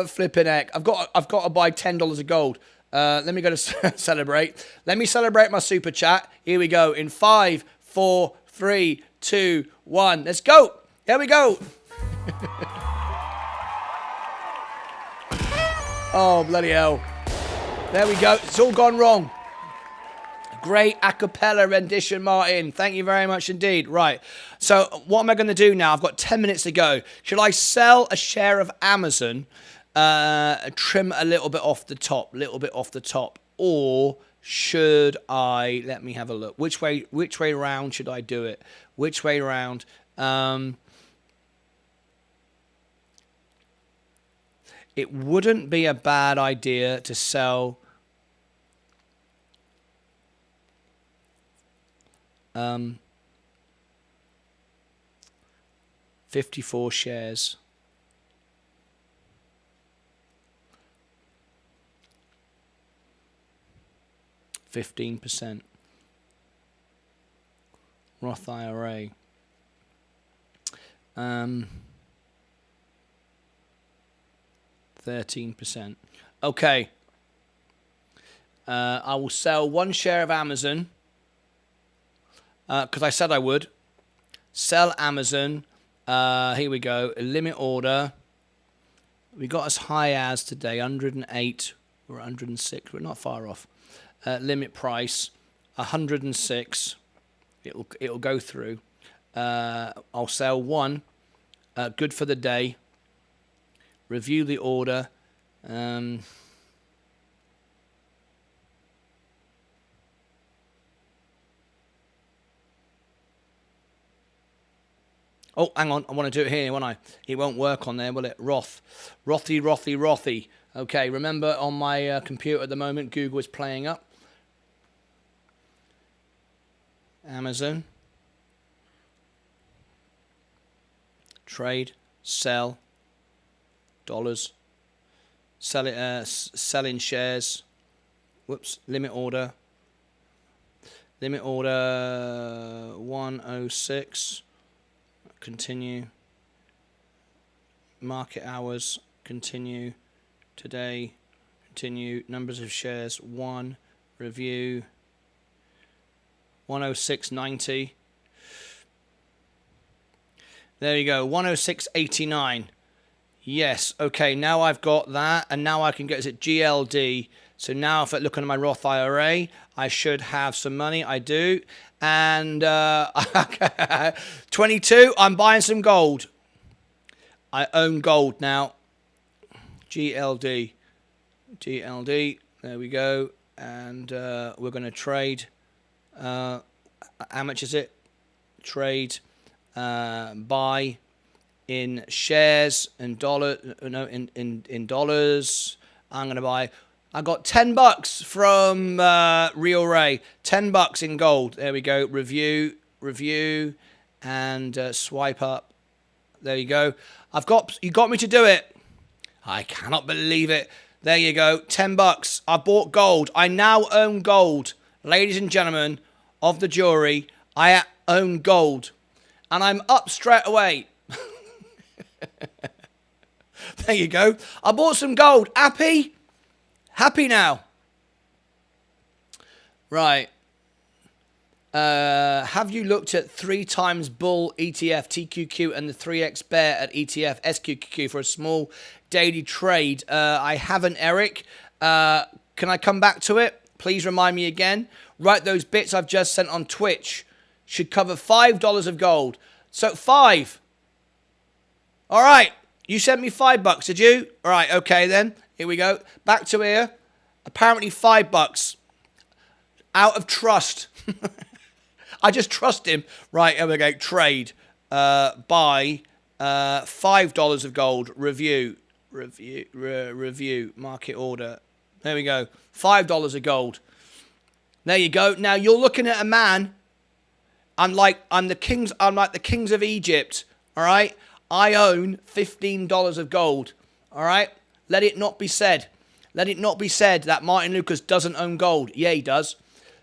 Flipping heck. I've got to buy $10 of gold. Let me go to celebrate. Let me celebrate my super chat. Here we go. In 5, 4, 3, 2, 1. Let's go. Here we go. Oh, bloody hell. There we go. It's all gone wrong. Great a cappella rendition, Martin. Thank you very much indeed. Right. So what am I going to do now? I've got 10 minutes to go. Should I sell a share of Amazon, trim a little bit off the top, or should I, let me have a look. Which way round should I do it? Which way round? It wouldn't be a bad idea to sell 54 shares. %. Roth IRA. 13%. Okay. I will sell 1 share of Amazon because I said I would. Sell Amazon. Here we go. A limit order. We got as high as today 108 or 106. We're not far off. Limit price 106. It'll go through. I'll sell 1. Good for the day. Review the order. Oh, hang on. I want to do it here, won't I? It won't work on there, will it? Rothy. Okay, remember on my computer at the moment, Google is playing up. Amazon. Trade. Sell. Dollars. Sell it. Selling shares. Whoops. Limit order. Limit order 106. Continue. Market hours. Continue. Today. Continue. Numbers of shares. 1. Review. 106.90. There you go. 106.89. Yes. Okay. Now I've got that, and now I can get. Is it GLD? So now if I look at my Roth IRA, I should have some money. I do. And 22, I'm buying some gold. I own gold now. GLD. There we go. And we're going to trade. How much is it? Trade. Buy in shares and in dollars. I'm going to buy. I got $10 from Real Ray. $10 in gold. There we go. Review, and swipe up. There you go. You got me to do it. I cannot believe it. There you go. $10. I bought gold. I now own gold. Ladies and gentlemen of the jury, I own gold. And I'm up straight away. There you go. I bought some gold. Happy? Happy now. Right. Have you looked at 3 times bull ETF TQQ and the 3x bear at ETF SQQQ for a small daily trade? I haven't, Eric. Can I come back to it? Please remind me again. Right, those bits I've just sent on Twitch should cover $5 of gold. So 5. All right. You sent me $5, did you? All right. Okay, then. Here we go. Back to here. Apparently $5. Out of trust. I just trust him. Right, here we go. Trade. Buy. $5 of gold. Review. Market order. There we go. $5 of gold. There you go. Now you're looking at a man. I'm like the kings of Egypt. All right. I own $15 of gold. All right. Let it not be said. Let it not be said that Martyn Lucas doesn't own gold. Yeah, he does.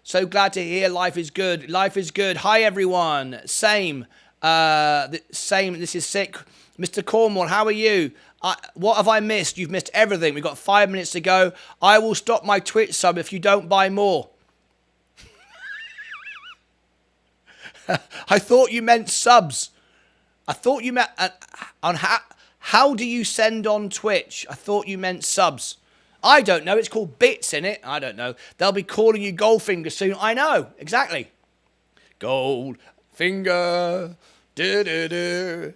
So glad to hear life is good. Life is good. Hi, everyone. Same. Same. This is sick. Mr. Cornwall, how are you? What have I missed? You've missed everything. We've got 5 minutes to go. I will stop my Twitch sub if you don't buy more. I thought you meant subs. I thought you meant on how do you send on Twitch? I thought you meant subs. I don't know. It's called bits, innit? I don't know. They'll be calling you Goldfinger soon. I know. Exactly. Goldfinger. Do.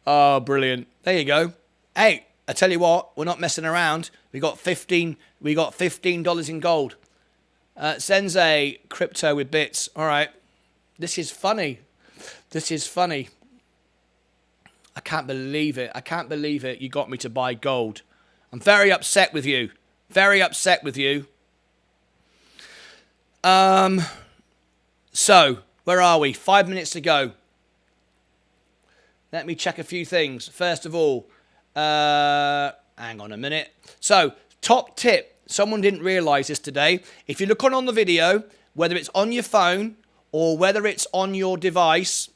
Oh, brilliant. There you go. Hey, I tell you what, we're not messing around. We got $15 in gold. Sensei, crypto with bits. All right. This is funny. This is funny. I can't believe it. I can't believe it. You got me to buy gold. I'm very upset with you. Very upset with you. So, where are we? 5 minutes to go. Let me check a few things. First of all, hang on a minute. So, top tip. Someone didn't realise this today. If you look on the video, whether it's on your phone or whether it's on your device,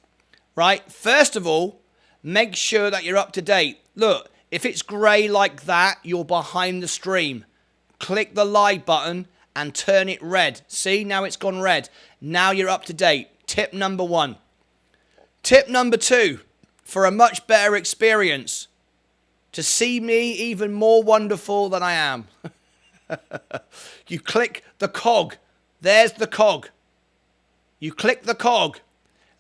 right? First of all, make sure that you're up to date. Look, if it's grey like that, you're behind the stream. Click the like button and turn it red. See, now it's gone red. Now you're up to date. Tip number 1. Tip number 2, for a much better experience, to see me even more wonderful than I am. You click the cog. There's the cog. You click the cog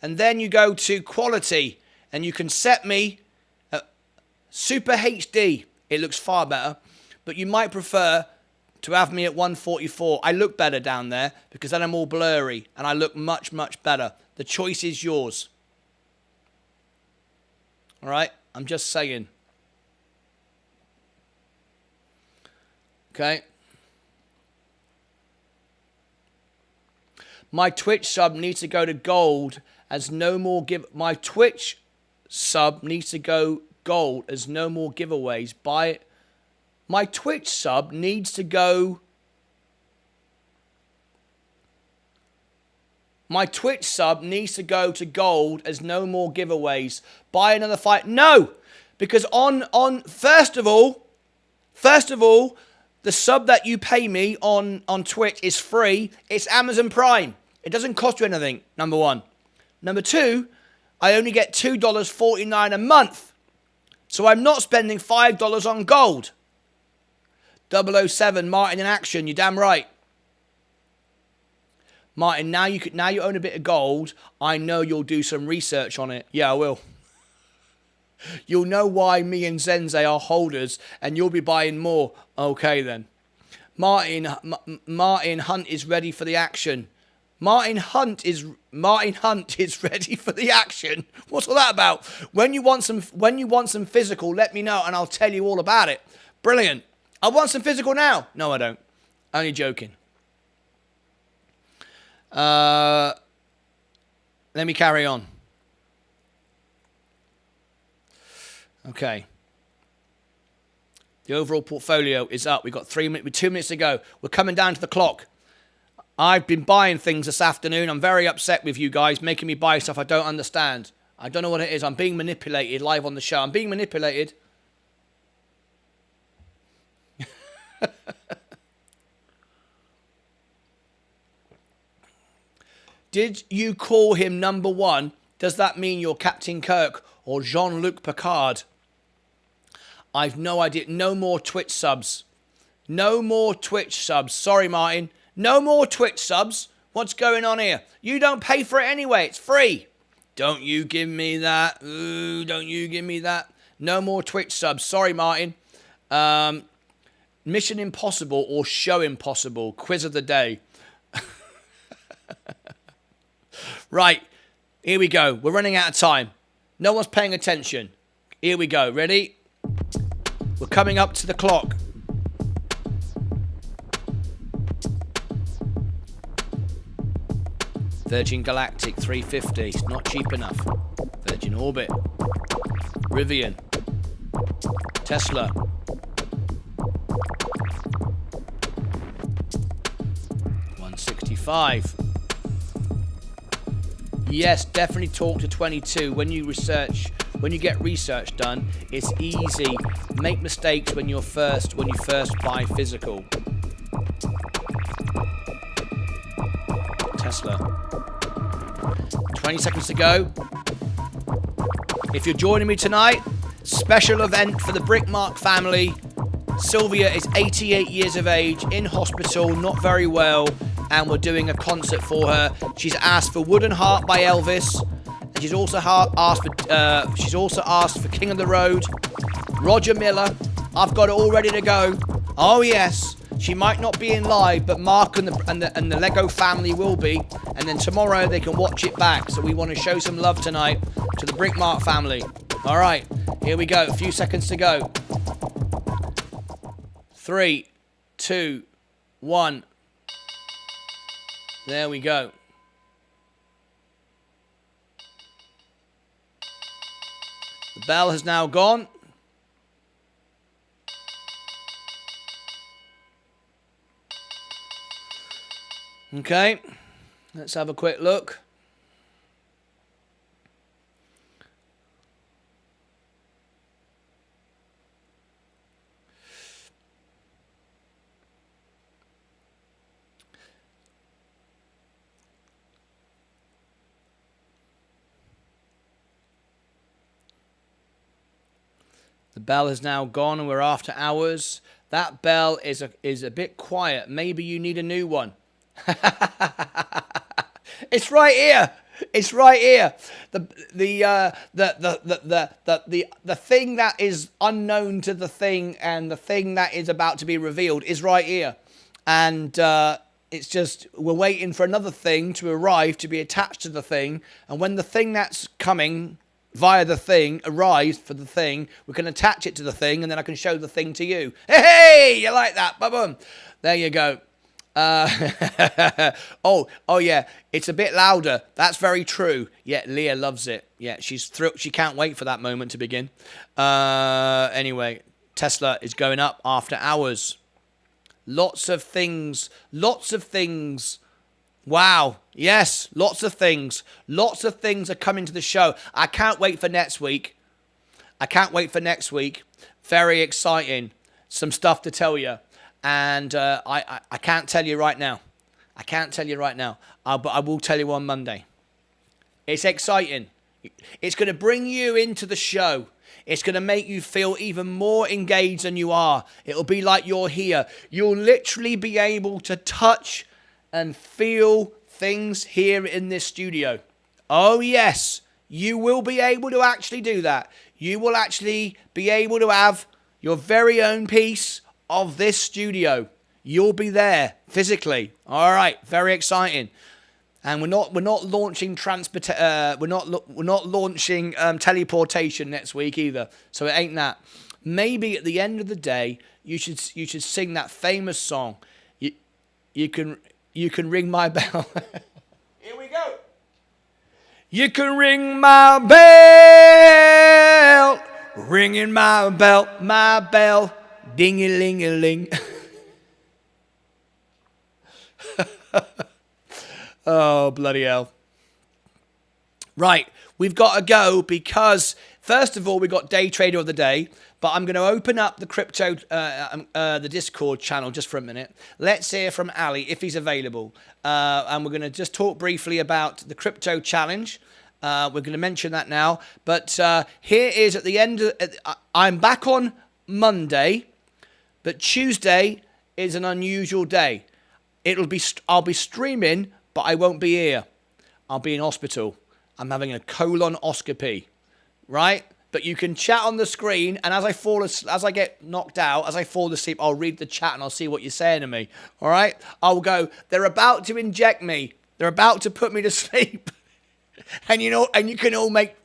and then you go to quality and you can set me at Super HD. It looks far better, but you might prefer to have me at 144. I look better down there because then I'm all blurry and I look much, much better. The choice is yours. All right? I'm just saying. Okay? My Twitch sub needs to go to gold as no more My Twitch sub needs to go gold as no more giveaways. Buy it. My Twitch sub needs to go... My Twitch sub needs to go to gold as no more giveaways. Buy another fight. No! Because first of all, the sub that you pay me on Twitch is free. It's Amazon Prime. It doesn't cost you anything, number 1. Number 2, I only get $2.49 a month. So I'm not spending $5 on gold. 007, Martyn in action. You're damn right. Martyn, now you own a bit of gold. I know you'll do some research on it. Yeah, I will. You'll know why me and Zenze are holders, and you'll be buying more. Okay, then. Martyn Hunt is ready for the action. Martyn Hunt is ready for the action. What's all that about? When you want some physical, let me know, and I'll tell you all about it. Brilliant. I want some physical now. No, I don't. Only joking. Let me carry on. Okay. The overall portfolio is up. We've got 2 minutes to go. We're coming down to the clock. I've been buying things this afternoon. I'm very upset with you guys making me buy stuff I don't understand. I don't know what it is. I'm being manipulated live on the show. I'm being manipulated. Did you call him number 1? Does that mean you're Captain Kirk or Jean-Luc Picard? I've no idea. No more Twitch subs. No more Twitch subs. Sorry, Martyn. No more Twitch subs. What's going on here? You don't pay for it anyway. It's free. Don't you give me that. Ooh, don't you give me that. No more Twitch subs. Sorry, Martyn. Mission Impossible or Show Impossible. Quiz of the day. Right. Here we go. We're running out of time. No one's paying attention. Here we go. Ready? We're coming up to the clock. Virgin Galactic 350. It's not cheap enough. Virgin Orbit. Rivian. Tesla. $165. Yes, definitely talk to 22. When you get research done, it's easy. Make mistakes when you first buy physical. Tesla. 20 seconds to go. If you're joining me tonight, special event for the Brickmark family. Sylvia is 88 years of age, in hospital, not very well, and we're doing a concert for her. She's asked for Wooden Heart by Elvis, and she's also asked for King of the Road, Roger Miller. I've got it all ready to go. Oh yes, she might not be in live, but Mark and the Lego family will be, and then tomorrow they can watch it back. So we want to show some love tonight to the Brickmark family. All right, here we go. A few seconds to go. 3, 2, 1. There we go. The bell has now gone. Okay. Let's have a quick look. The bell has now gone and we're after hours. That bell is a bit quiet. Maybe you need a new one. It's right here. It's right here. The thing that is unknown to the thing and the thing that is about to be revealed is right here. And it's just we're waiting for another thing to arrive to be attached to the thing. And when the thing that's coming via the thing arrives for the thing, we can attach it to the thing, and then I can show the thing to you. Hey, you like that? Ba-boom. There you go. Oh yeah, it's a bit louder. That's very true. Yeah, Leah loves it. Yeah, she's thrilled. She can't wait for that moment to begin. Anyway, Tesla is going up after hours. Lots of things. Lots of things. Wow. Yes, lots of things. Lots of things are coming to the show. I can't wait for next week. I can't wait for next week. Very exciting. Some stuff to tell you. And I can't tell you right now. I can't tell you right now. But I will tell you on Monday. It's exciting. It's going to bring you into the show. It's going to make you feel even more engaged than you are. It'll be like you're here. You'll literally be able to touch and feel things here in this studio. Oh yes, you will be able to actually do that. You will actually be able to have your very own piece of this studio. You'll be there physically. All right, very exciting. And we're not launching teleportation next week either. So it ain't that. Maybe at the end of the day, you should sing that famous song. You can ring my bell. Here we go. You can ring my bell, ringing my bell, ding-a-ling-a-ling. Oh, bloody hell. Right, we've got to go because, first of all, we've got Day Trader of the Day, but I'm going to open up the crypto, the Discord channel just for a minute. Let's hear from Ali if he's available. And we're going to just talk briefly about the crypto challenge. We're going to mention that now. But here is at the end. I'm back on Monday, but Tuesday is an unusual day. I'll be streaming, but I won't be here. I'll be in hospital. I'm having a colonoscopy, right? But you can chat on the screen, and as I get knocked out, as I fall asleep, I'll read the chat and I'll see what you're saying to me. All right? I'll go, they're about to inject me. They're about to put me to sleep. And you can all make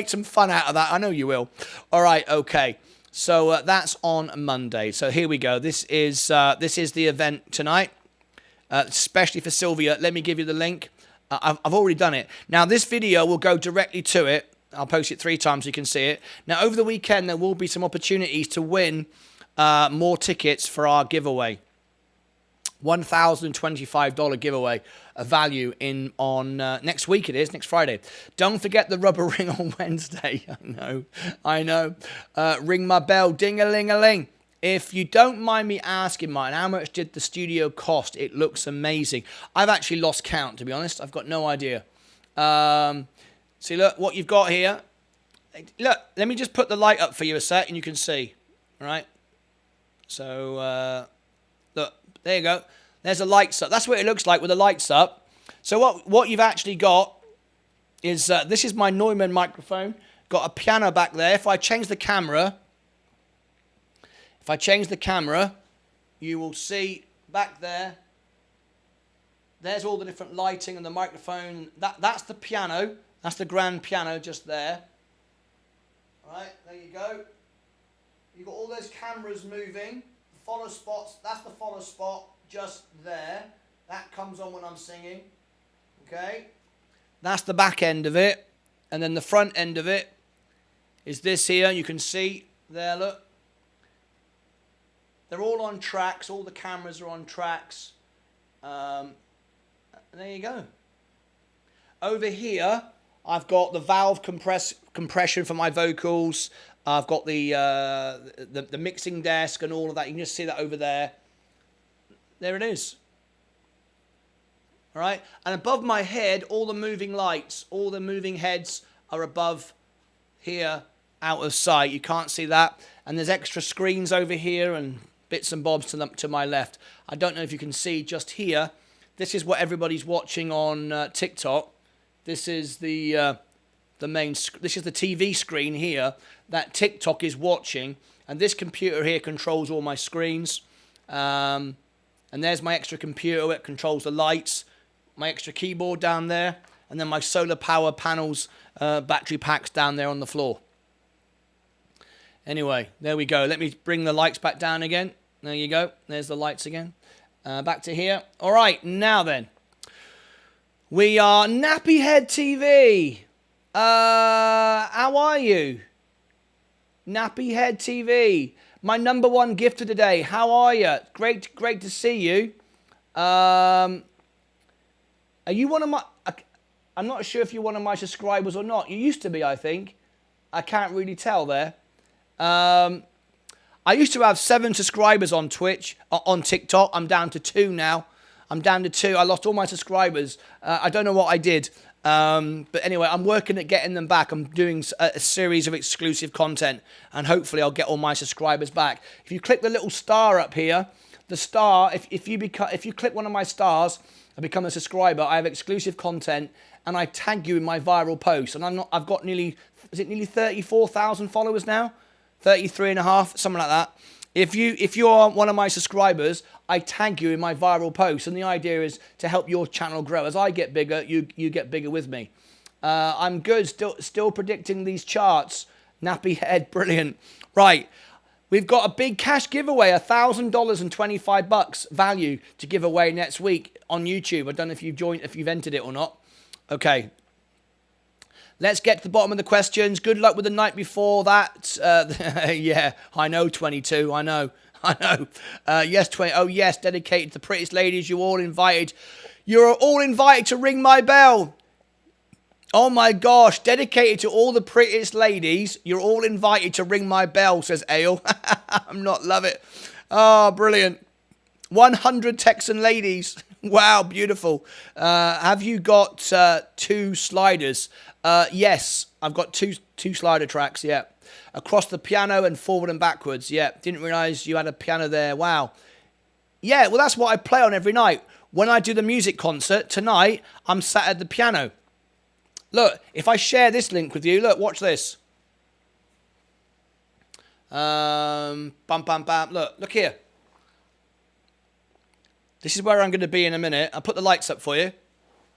some fun out of that. I know you will. All right, okay. So that's on Monday. So here we go. This is the event tonight, especially for Sylvia. Let me give you the link. I've already done it. Now, this video will go directly to it. I'll post it 3 times so you can see it. Now, over the weekend, there will be some opportunities to win more tickets for our giveaway. $1,025 giveaway, a value on next week it is, next Friday. Don't forget the rubber ring on Wednesday. I know. Ring my bell, ding-a-ling-a-ling. If you don't mind me asking, Martin, how much did the studio cost? It looks amazing. I've actually lost count, to be honest. I've got no idea. See, look, what you've got here. Look, let me just put the light up for you a sec, and you can see. All right? So, look, there you go. There's the lights up. That's what it looks like with the lights up. So what you've actually got is, this is my Neumann microphone. Got a piano back there. If I change the camera... you will see back there, there's all the different lighting and the microphone. That's the piano. That's the grand piano just there. All right, there you go. You've got all those cameras moving. The follow spots, that's the follow spot just there. That comes on when I'm singing. Okay. That's the back end of it. And then the front end of it is this here. You can see there, look. They're all on tracks. All the cameras are on tracks. And there you go. Over here, I've got the valve compression for my vocals. I've got the mixing desk and all of that. You can just see that over there. There it is. All right. And above my head, all the moving lights, all the moving heads are above here, out of sight. You can't see that. And there's extra screens over here and bits and bobs to my left. I don't know if you can see just here. This is what everybody's watching on TikTok. This is the main. This is the TV screen here that TikTok is watching, and this computer here controls all my screens. And there's my extra computer. It controls the lights. My extra keyboard down there, and then my solar power panels, battery packs down there on the floor. Anyway, there we go. Let me bring the lights back down again. There you go. There's the lights again. Back to here. All right, now then. We are Nappyhead TV. How are you? Nappyhead TV. My #1 gift of the day. How are you? Great to see you. Are you one of my... I'm not sure if you're one of my subscribers or not. You used to be, I think. I can't really tell there. I used to have 7 subscribers on Twitch, on TikTok. I'm down to 2 now. I'm down to 2. I lost all my subscribers. I don't know what I did. But anyway, I'm working at getting them back. I'm doing a series of exclusive content, and hopefully I'll get all my subscribers back. If you click the little star up here, the star, if you click one of my stars and become a subscriber, I have exclusive content, and I tag you in my viral posts. And I've got nearly 34,000 followers now? 33.5, something like that. If you are one of my subscribers, I tag you in my viral posts, and the idea is to help your channel grow. As I get bigger, you get bigger with me. I'm good, still predicting these charts. Nappyhead, brilliant. Right, we've got a big cash giveaway, $1,000 and 25 bucks value to give away next week on YouTube. I don't know if you've entered it or not. Okay. Let's get to the bottom of the questions. Good luck with the night before that. Yeah, I know, 22. I know. Yes, 20. Oh, yes, dedicated to the prettiest ladies. You're all invited. You're all invited to ring my bell. Oh, my gosh. Dedicated to all the prettiest ladies. You're all invited to ring my bell, says Ale. I'm not love it. Oh, brilliant. 100 Texan ladies. Wow, beautiful. Have you got 2 sliders? Yes, I've got two slider tracks, yeah. Across the piano and forward and backwards, yeah. Didn't realise you had a piano there, wow. Yeah, well, that's what I play on every night. When I do the music concert, tonight, I'm sat at the piano. Look, if I share this link with you, look, watch this. Bam, bam, bam. Look here. This is where I'm going to be in a minute. I'll put the lights up for you.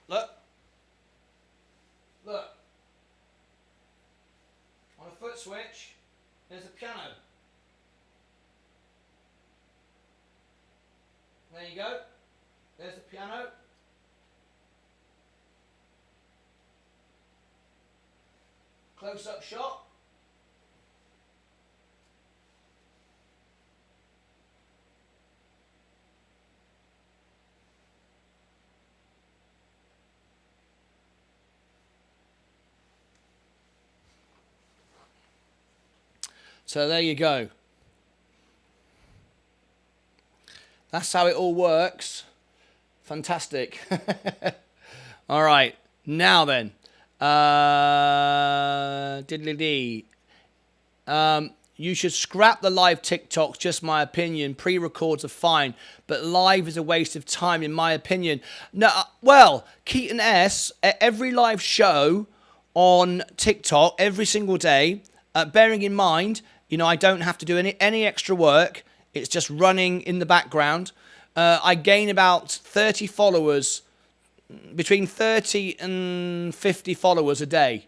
Look. On a foot switch, there's a piano. There you go. There's the piano. Close-up shot. So there you go. That's how it all works. Fantastic. All right. Now then. Diddly-dee. You should scrap the live TikToks, just my opinion. Pre-records are fine, but live is a waste of time, in my opinion. No, well, Keaton S, every live show on TikTok, every single day, bearing in mind, you know, I don't have to do any extra work. It's just running in the background. I gain about 30 followers, between 30 and 50 followers a day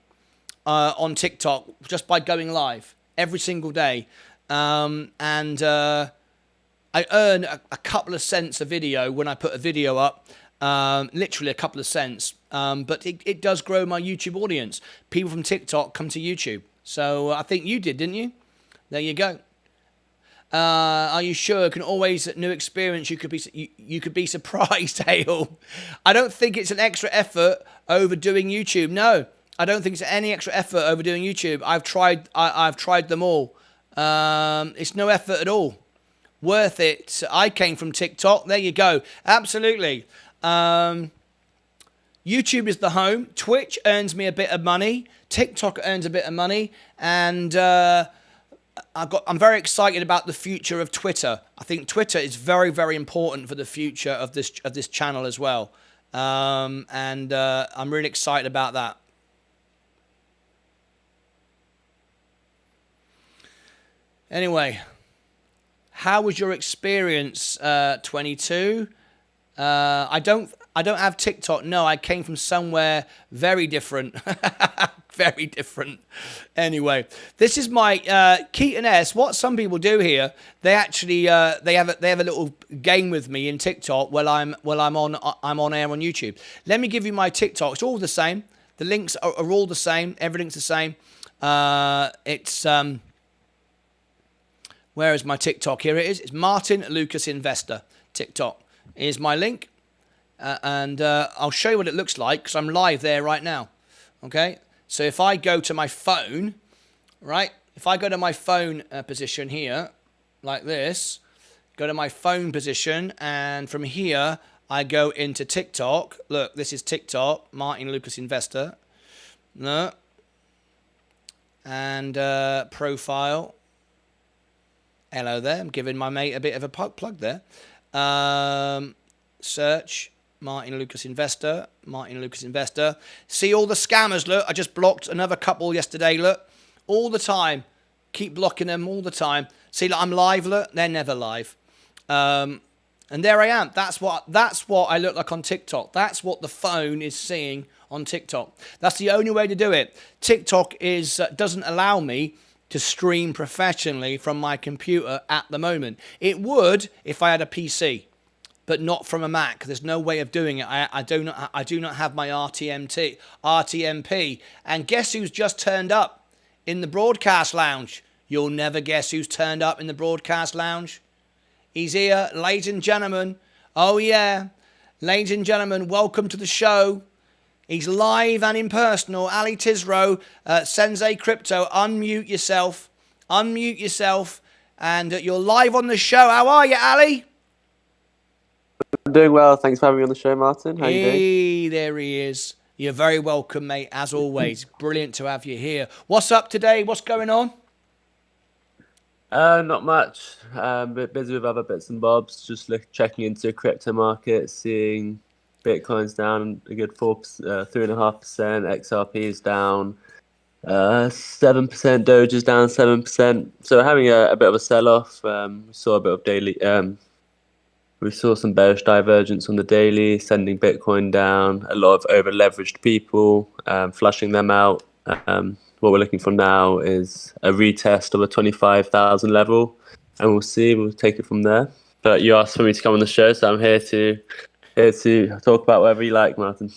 on TikTok, just by going live every single day. I earn a couple of cents a video when I put a video up, literally a couple of cents. But it does grow my YouTube audience. People from TikTok come to YouTube. So I think you did, didn't you? There you go. Are you sure? Can always new experience. You could be surprised, Hale. I don't think it's an extra effort over doing YouTube. No, I don't think it's any extra effort over doing YouTube. I've tried them all. It's no effort at all. Worth it. I came from TikTok. There you go. Absolutely. YouTube is the home. Twitch earns me a bit of money. TikTok earns a bit of money, and I'm very excited about the future of Twitter. I think Twitter is very, very important for the future of this channel as well, and I'm really excited about that. Anyway, how was your experience, 22? I don't have TikTok. No, I came from somewhere very different. Very different. Anyway, this is my Keaton S. What some people do here, they actually they have a little game with me in TikTok while I'm on air on YouTube. Let me give you my TikTok. It's all the same. The links are all the same. Everything's the same. It's where is my TikTok? Here it is. It's Martyn Lucas Investor TikTok. Here's my link, and I'll show you what it looks like because I'm live there right now. Okay, so if I go to my phone, right? If I go to my phone position here, like this, go to my phone position, and from here I go into TikTok. Look, this is TikTok, Martyn Lucas Investor. No, and profile. Hello there. I'm giving my mate a bit of a plug there. Search Martyn Lucas Investor. Martyn Lucas Investor. See all the scammers. Look, I just blocked another couple yesterday. Look, all the time. Keep blocking them all the time. See, look, I'm live. Look, they're never live. And there I am. That's what I look like on TikTok. That's what the phone is seeing on TikTok. That's the only way to do it. TikTok doesn't allow me to stream professionally from my computer at the moment. It would if I had a PC, but not from a Mac. There's no way of doing it. I do not have my RTMP. And guess who's just turned up in the broadcast lounge? You'll never guess who's turned up in the broadcast lounge. He's here, ladies and gentlemen. Oh yeah, ladies and gentlemen, welcome to the show. He's live and impersonal. Ali Tizro, Sensei Crypto. Unmute yourself. Unmute yourself. And you're live on the show. How are you, Ali? I'm doing well. Thanks for having me on the show, Martyn. How are you doing? Hey, there he is. You're very welcome, mate, as always. Brilliant to have you here. What's up today? What's going on? Not much. A bit busy with other bits and bobs. Just checking into crypto market, seeing Bitcoin's down a good 3.5%. XRP is down 7%. Doge is down 7%. So having a bit of a sell-off. We saw a bit of daily. We saw some bearish divergence on the daily, sending Bitcoin down. A lot of over-leveraged people, flushing them out. What we're looking for now is a retest of a 25,000 level, and we'll see. We'll take it from there. But you asked for me to come on the show, so I'm here to talk about whatever you like, Martyn.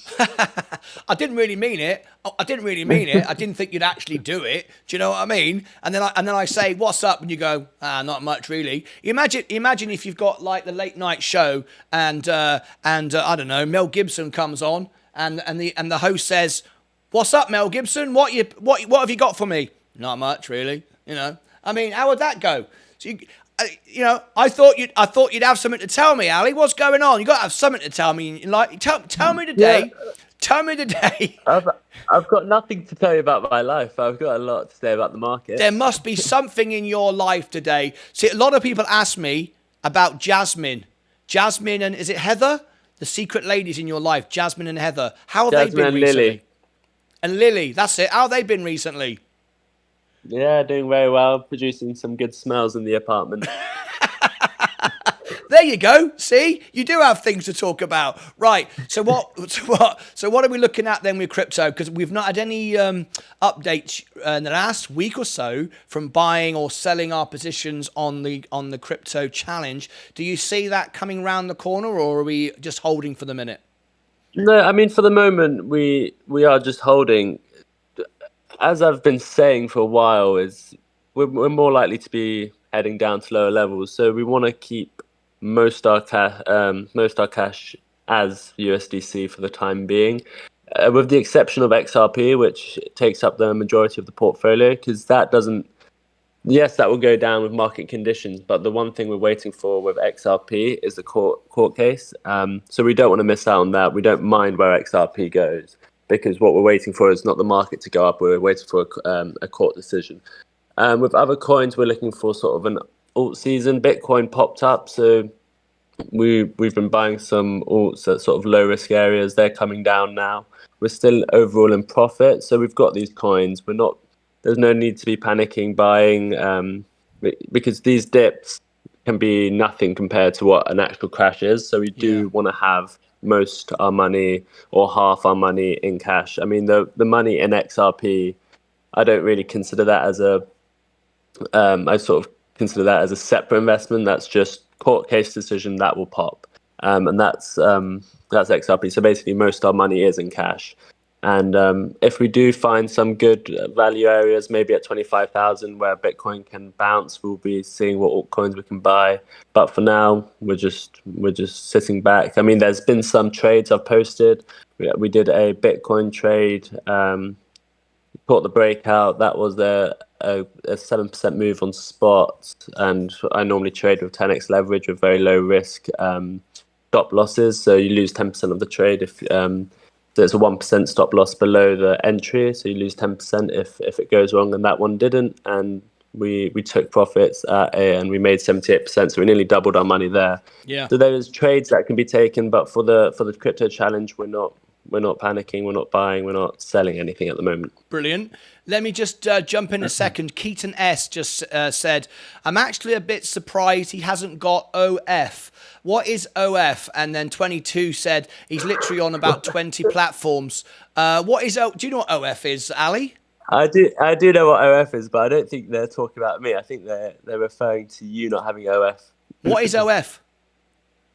I didn't really mean it. I didn't think you'd actually do it. Do you know what I mean? And then I say, "What's up?" And you go, "Not much, really." Imagine if you've got like the late night show, and I don't know, Mel Gibson comes on, and the host says, "What's up, Mel Gibson? What have you got for me?" "Not much, really." You know, I mean, how would that go? So I thought you'd have something to tell me, Ali. What's going on? You got to have something to tell me. Like, tell me today. Yeah. Tell me today. I've got nothing to tell you about my life. I've got a lot to say about the market. There must be something in your life today. See, a lot of people ask me about Jasmine, and is it Heather? The secret ladies in your life, Jasmine and Heather. How have they been recently? Lily. And Lily, that's it. How have they been recently? Yeah, doing very well, producing some good smells in the apartment. There you go. See, you do have things to talk about, right? So what are we looking at then with crypto? Because we've not had any updates in the last week or so from buying or selling our positions on the crypto challenge. Do you see that coming round the corner, or are we just holding for the minute? No, I mean, for the moment, we are just holding. As I've been saying for a while, we're more likely to be heading down to lower levels. So we want to keep most our cash as USDC for the time being, with the exception of XRP, which takes up the majority of the portfolio, because that doesn't. Yes, that will go down with market conditions, but the one thing we're waiting for with XRP is the court case. So we don't want to miss out on that. We don't mind where XRP goes, because what we're waiting for is not the market to go up. We're waiting for a court decision. With other coins, we're looking for sort of an alt season. Bitcoin popped up, so we've been buying some alts at sort of low risk areas. They're coming down now. We're still overall in profit, so we've got these coins. We're not. There's no need to be panicking buying, because these dips can be nothing compared to what an actual crash is. So we do want to have most our money or half our money in cash. I mean, the money in XRP, I don't really consider that as I sort of consider that as a separate investment. That's just court case decision that will pop, and that's XRP. So basically, most of our money is in cash. And if we do find some good value areas, maybe at 25,000 where Bitcoin can bounce, we'll be seeing what altcoins we can buy. But for now, we're just sitting back. I mean, there's been some trades I've posted. We did a Bitcoin trade, caught the breakout. That was a 7% move on spot, and I normally trade with 10x leverage with very low risk stop losses. So you lose 10% of the trade if. So it's a 1% stop loss below the entry, so you lose 10% if it goes wrong, and that one didn't, and we took profits and we made 78%, so we nearly doubled our money there. Yeah. So there's trades that can be taken, but for the crypto challenge, we're not panicking, we're not buying, we're not selling anything at the moment. Brilliant. Let me just jump in a second. Keaton S just said, I'm actually a bit surprised he hasn't got OF. What is OF? And then 22 said he's literally on about 20 platforms. What is do you know what OF is, Ali? I do know what OF is, but I don't think they're talking about me. I think they're referring to you not having OF. What is OF?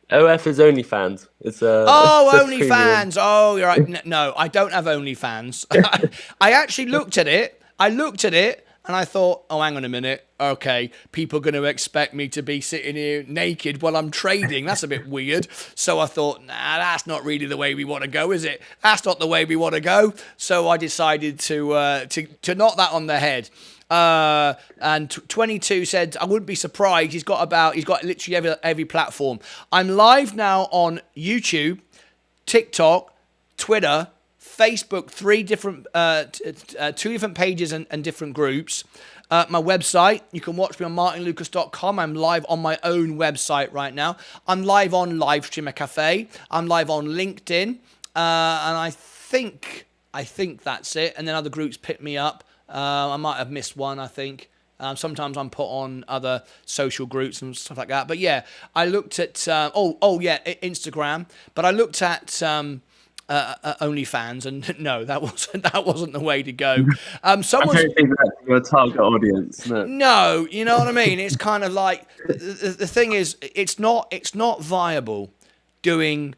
OF is OnlyFans. It's OnlyFans. Oh, you're right. No, I don't have OnlyFans. I actually looked at it. And I thought, oh, hang on a minute. Okay, people are going to expect me to be sitting here naked while I'm trading. That's a bit weird. So I thought, nah, that's not really the way we want to go, is it? That's not the way we want to go. So I decided to knock that on the head. And 22 said, I wouldn't be surprised. He's got literally every platform. I'm live now on YouTube, TikTok, Twitter, Facebook, two different pages and different groups. My website, you can watch me on martynlucas.com. I'm live on my own website right now. I'm live on Livestreamer Cafe. I'm live on LinkedIn. And I think that's it. And then other groups pick me up. I might have missed one, I think. Sometimes I'm put on other social groups and stuff like that. But yeah, I looked at, Instagram. But I looked at OnlyFans, and no, that wasn't the way to go. I don't think that's your target audience. No, you know what I mean. It's kind of like the thing is, it's not viable doing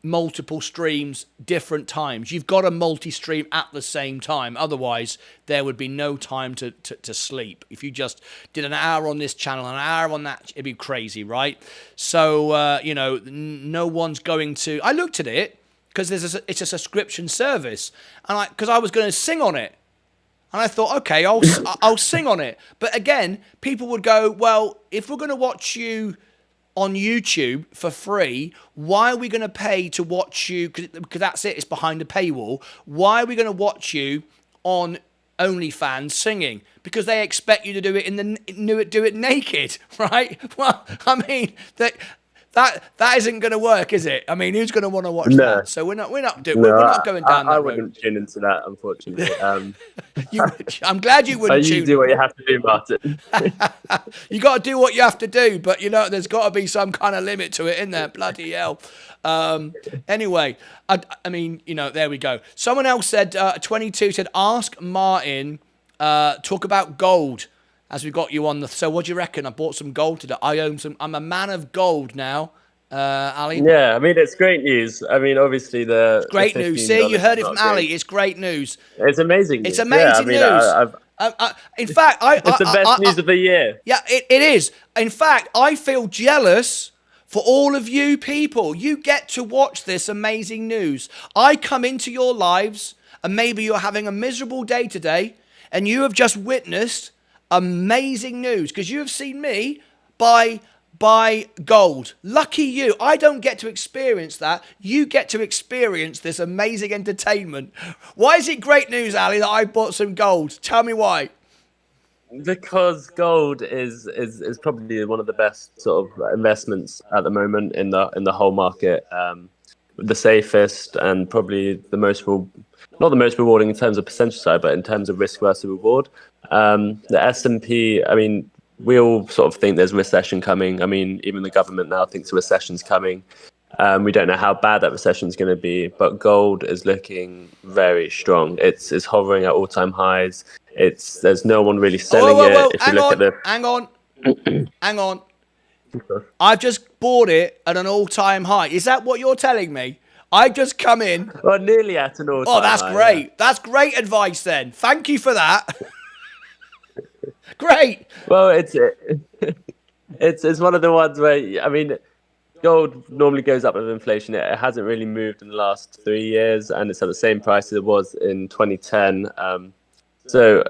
multiple streams different times. You've got to multi-stream at the same time. Otherwise, there would be no time to sleep. If you just did an hour on this channel, an hour on that, it'd be crazy, right? So no one's going to. I looked at it. Because it's a subscription service, and because I was going to sing on it, and I thought, okay, I'll sing on it. But again, people would go, well, if we're going to watch you on YouTube for free, why are we going to pay to watch you? Because that's it; it's behind a paywall. Why are we going to watch you on OnlyFans singing? Because they expect you to do it do it naked, right? Well, I mean That isn't going to work, is it? I mean, who's going to want to watch that? So we're not going down that road. I wouldn't tune into that, unfortunately. I'm glad you wouldn't. You do what you have to do, Martyn. You got to do what you have to do, but there's got to be some kind of limit to it, isn't there? Bloody hell. Anyway, I mean, there we go. Someone else said, 22 said, ask Martyn, talk about gold. As we got you on so what do you reckon? I bought some gold today. I'm a man of gold now. Ali? Yeah, I mean, it's great news. I mean, obviously the Great news. $15 See, you is heard it from not great. Ali. It's great news. It's amazing It's news. Yeah, I amazing mean, news. I've In fact, it's the best news of the year. yeah, it is. In fact, I feel jealous for all of you people. You get to watch this amazing news. I come into your lives, and maybe you're having a miserable day today, and you have just witnessed amazing news because you have seen me buy gold. Lucky you. I don't get to experience that. You get to experience this amazing entertainment. Why is it great news, Ali, that I bought some gold? Tell me why. Because gold is probably one of the best sort of investments at the moment in the whole market. The safest and probably the most not the most rewarding in terms of percentage side, but in terms of risk versus reward. The S&P, I mean, we all sort of think there's recession coming. I mean, even the government now thinks a recession's coming. We don't know how bad that recession is going to be, but gold is looking very strong. It's hovering at all-time highs. There's no one really selling Whoa. it. If you look at the Hang on. I've just bought it at an all-time high. Is that what you're telling me? I've just come in. well, nearly at an all-time Oh, that's high. great. Yeah. That's great advice then. Thank you for that. Great. Well, it's one of the ones where I mean, gold normally goes up with inflation. It hasn't really moved in the last 3 years, and it's at the same price as it was in 2010. So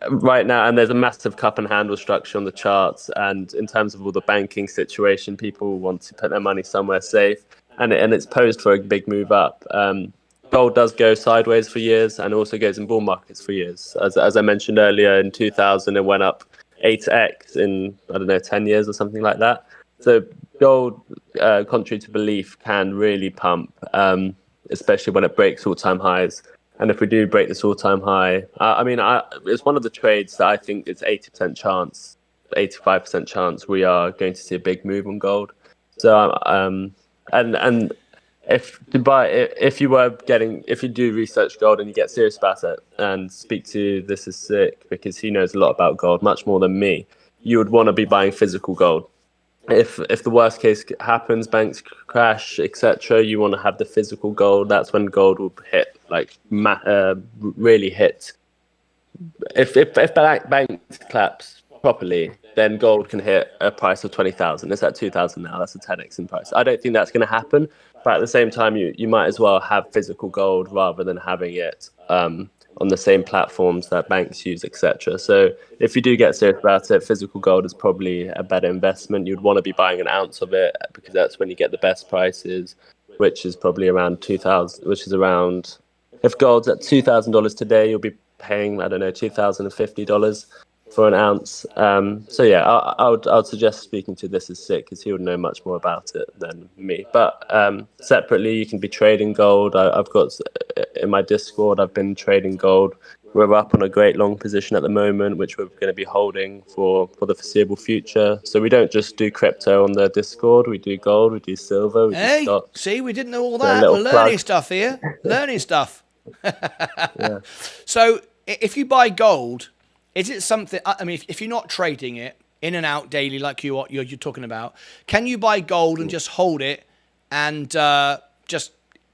right now, and there's a massive cup and handle structure on the charts. And in terms of all the banking situation, people want to put their money somewhere safe, and it's posed for a big move up. Gold does go sideways for years, and also goes in bull markets for years. As I mentioned earlier, in 2000 it went up 8x in, I don't know, 10 years or something like that. So gold, contrary to belief, can really pump, especially when it breaks all-time highs. And if we do break this all-time high, I mean, it's one of the trades that I think it's 80% chance, 85% chance we are going to see a big move on gold. So, and if you do research gold and you get serious about it and speak to This Is Sick, because he knows a lot about gold, much more than me, you would want to be buying physical gold. If the worst case happens, banks crash, etc., you want to have the physical gold. That's when gold will hit, like really hit. If banks collapse properly, then gold can hit a price of 20,000. It's at 2,000 now. That's a 10x in price. I don't think that's going to happen, but at the same time, you might as well have physical gold rather than having it on the same platforms that banks use, etc. So if you do get serious about it, physical gold is probably a better investment. You'd want to be buying an ounce of it because that's when you get the best prices, which is probably around 2,000, which is around, if gold's at $2,000 today, you'll be paying, I don't know, $2,050 for an ounce. So yeah, I would suggest speaking to This Is Sick because he would know much more about it than me. But separately, you can be trading gold. I've got in my Discord, I've been trading gold. We're up on a great long position at the moment, which we're going to be holding for the foreseeable future. So we don't just do crypto on the Discord. We do gold, we do silver, we do stocks. See, we didn't know all So a that. little We're learning plug. stuff here. Learning stuff. Yeah. So if you buy gold, is it something? I mean, if you're not trading it in and out daily like you're talking about, can you buy gold and just hold it and just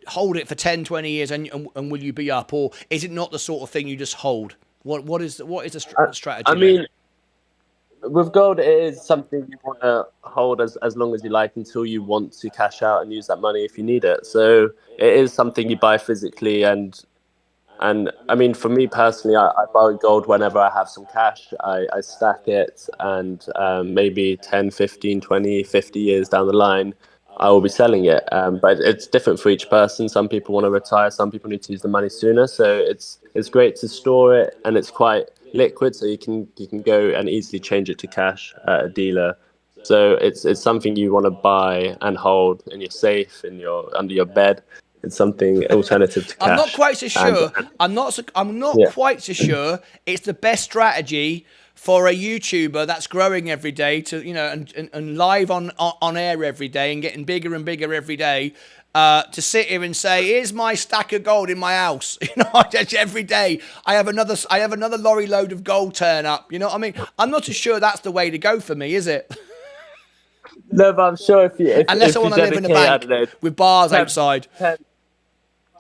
hold it for 10, 20 years and will you be up, or is it not the sort of thing you just hold? What is the strategy? I mean, with gold, it is something you want to hold as long as you like until you want to cash out and use that money if you need it. So it is something you buy physically, and I mean, for me personally, I buy gold whenever I have some cash. I stack it, and maybe 10, 15, 20, 50 years down the line, I will be selling it. But it's different for each person. Some people want to retire. Some people need to use the money sooner. So it's great to store it, and it's quite liquid, so you can go and easily change it to cash at a dealer. So it's something you want to buy and hold in your safe, under your bed. It's something alternative to cash. I'm not quite so sure. I'm not Yeah. quite so sure it's the best strategy for a YouTuber that's growing every day to, and live on air every day and getting bigger and bigger every day. To sit here and say, "Here's my stack of gold in my house." Every day I have another lorry load of gold turn up. You know what I mean? I'm not too sure that's the way to go for me, is it? No, but I'm sure Unless I if you want to live in a dedicate, I don't bank know, with bars 10, outside.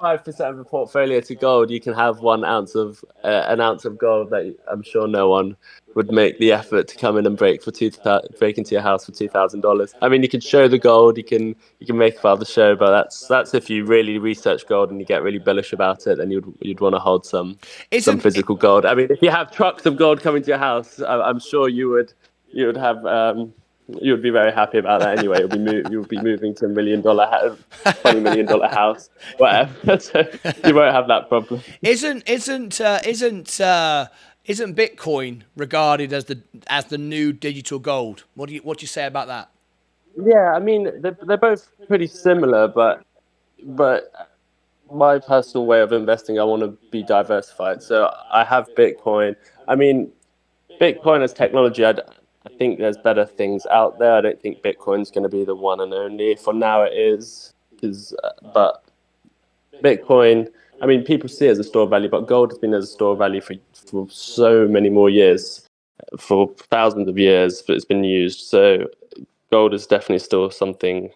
5% of a portfolio to gold, you can have 1 ounce of an ounce of gold that I'm sure no one would make the effort to come in and break into your house for $2,000. I mean, you can show the gold, you can make a file to show, but that's if you really research gold and you get really bullish about it, then you'd want to hold some Isn't physical gold. I mean, if you have trucks of gold coming to your house, I'm sure you would have you would be very happy about that anyway. You'll be moving to $1 million house, whatever. So you won't have that problem. isn't Bitcoin regarded as the new digital gold? What do you say about that? Yeah, I mean they're both pretty similar, but my personal way of investing, I want to be diversified. So I have Bitcoin. I mean, Bitcoin as technology, I think there's better things out there. I don't think Bitcoin's going to be the one and only. For now, it is. But Bitcoin, I mean, people see it as a store of value, but gold has been as a store of value for so many more years, for thousands of years, but it's been used. So gold is definitely still something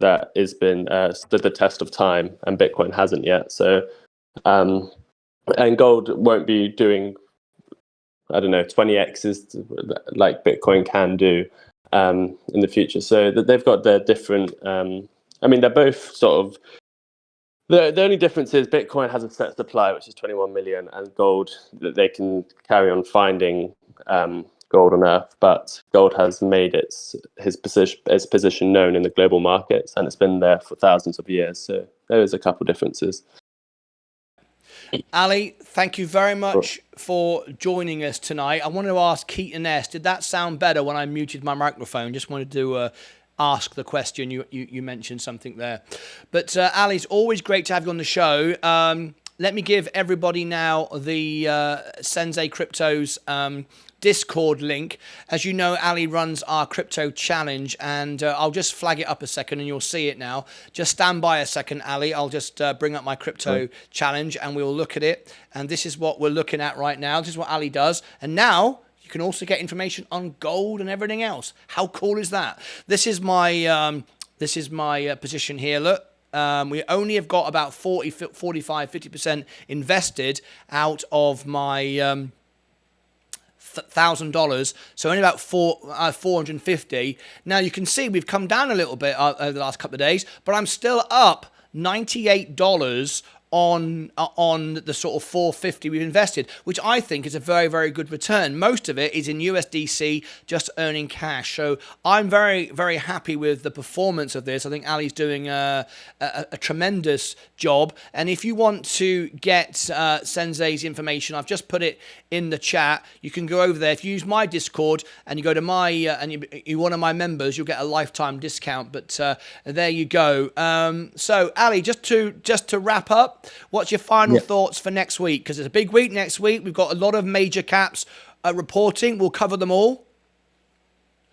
that has been stood the test of time, and Bitcoin hasn't yet. So, um, and gold won't be doing, I don't know, 20x's like Bitcoin can do in the future. So they've got their different. I mean, they're both sort of. The only difference is Bitcoin has a set supply, which is 21 million, and gold that they can carry on finding gold on Earth. But gold has made its position known in the global markets, and it's been there for thousands of years. So there is a couple differences. Ali, thank you very much for joining us tonight. I wanted to ask Keaton S, did that sound better when I muted my microphone? Just wanted to ask the question. You mentioned something there. But Ali, it's always great to have you on the show. Let me give everybody now the Sensei Cryptos Discord link. As you know, Ali runs our crypto challenge, and I'll just flag it up a second and you'll see it now. Just stand by a second, Ali. I'll just bring up my crypto challenge and we'll look at it. And this is what we're looking at right now. This is what Ali does. And now you can also get information on gold and everything else. How cool is that? This is my position here. Look. We only have got about 50% invested out of my $1,000, so only about 450. Now you can see we've come down a little bit over the last couple of days, but I'm still up $98 on the sort of 450 we've invested, which I think is a very, very good return. Most of it is in USDC, just earning cash. So I'm very, very happy with the performance of this. I think Ali's doing a tremendous job. And if you want to get Sensei's information, I've just put it in the chat. You can go over there. If you use my Discord and you go to my and you're one of my members, you'll get a lifetime discount. But there you go. So Ali, just to wrap up, what's your final thoughts for next week? Because it's a big week next week. We've got a lot of major caps reporting. We'll cover them all.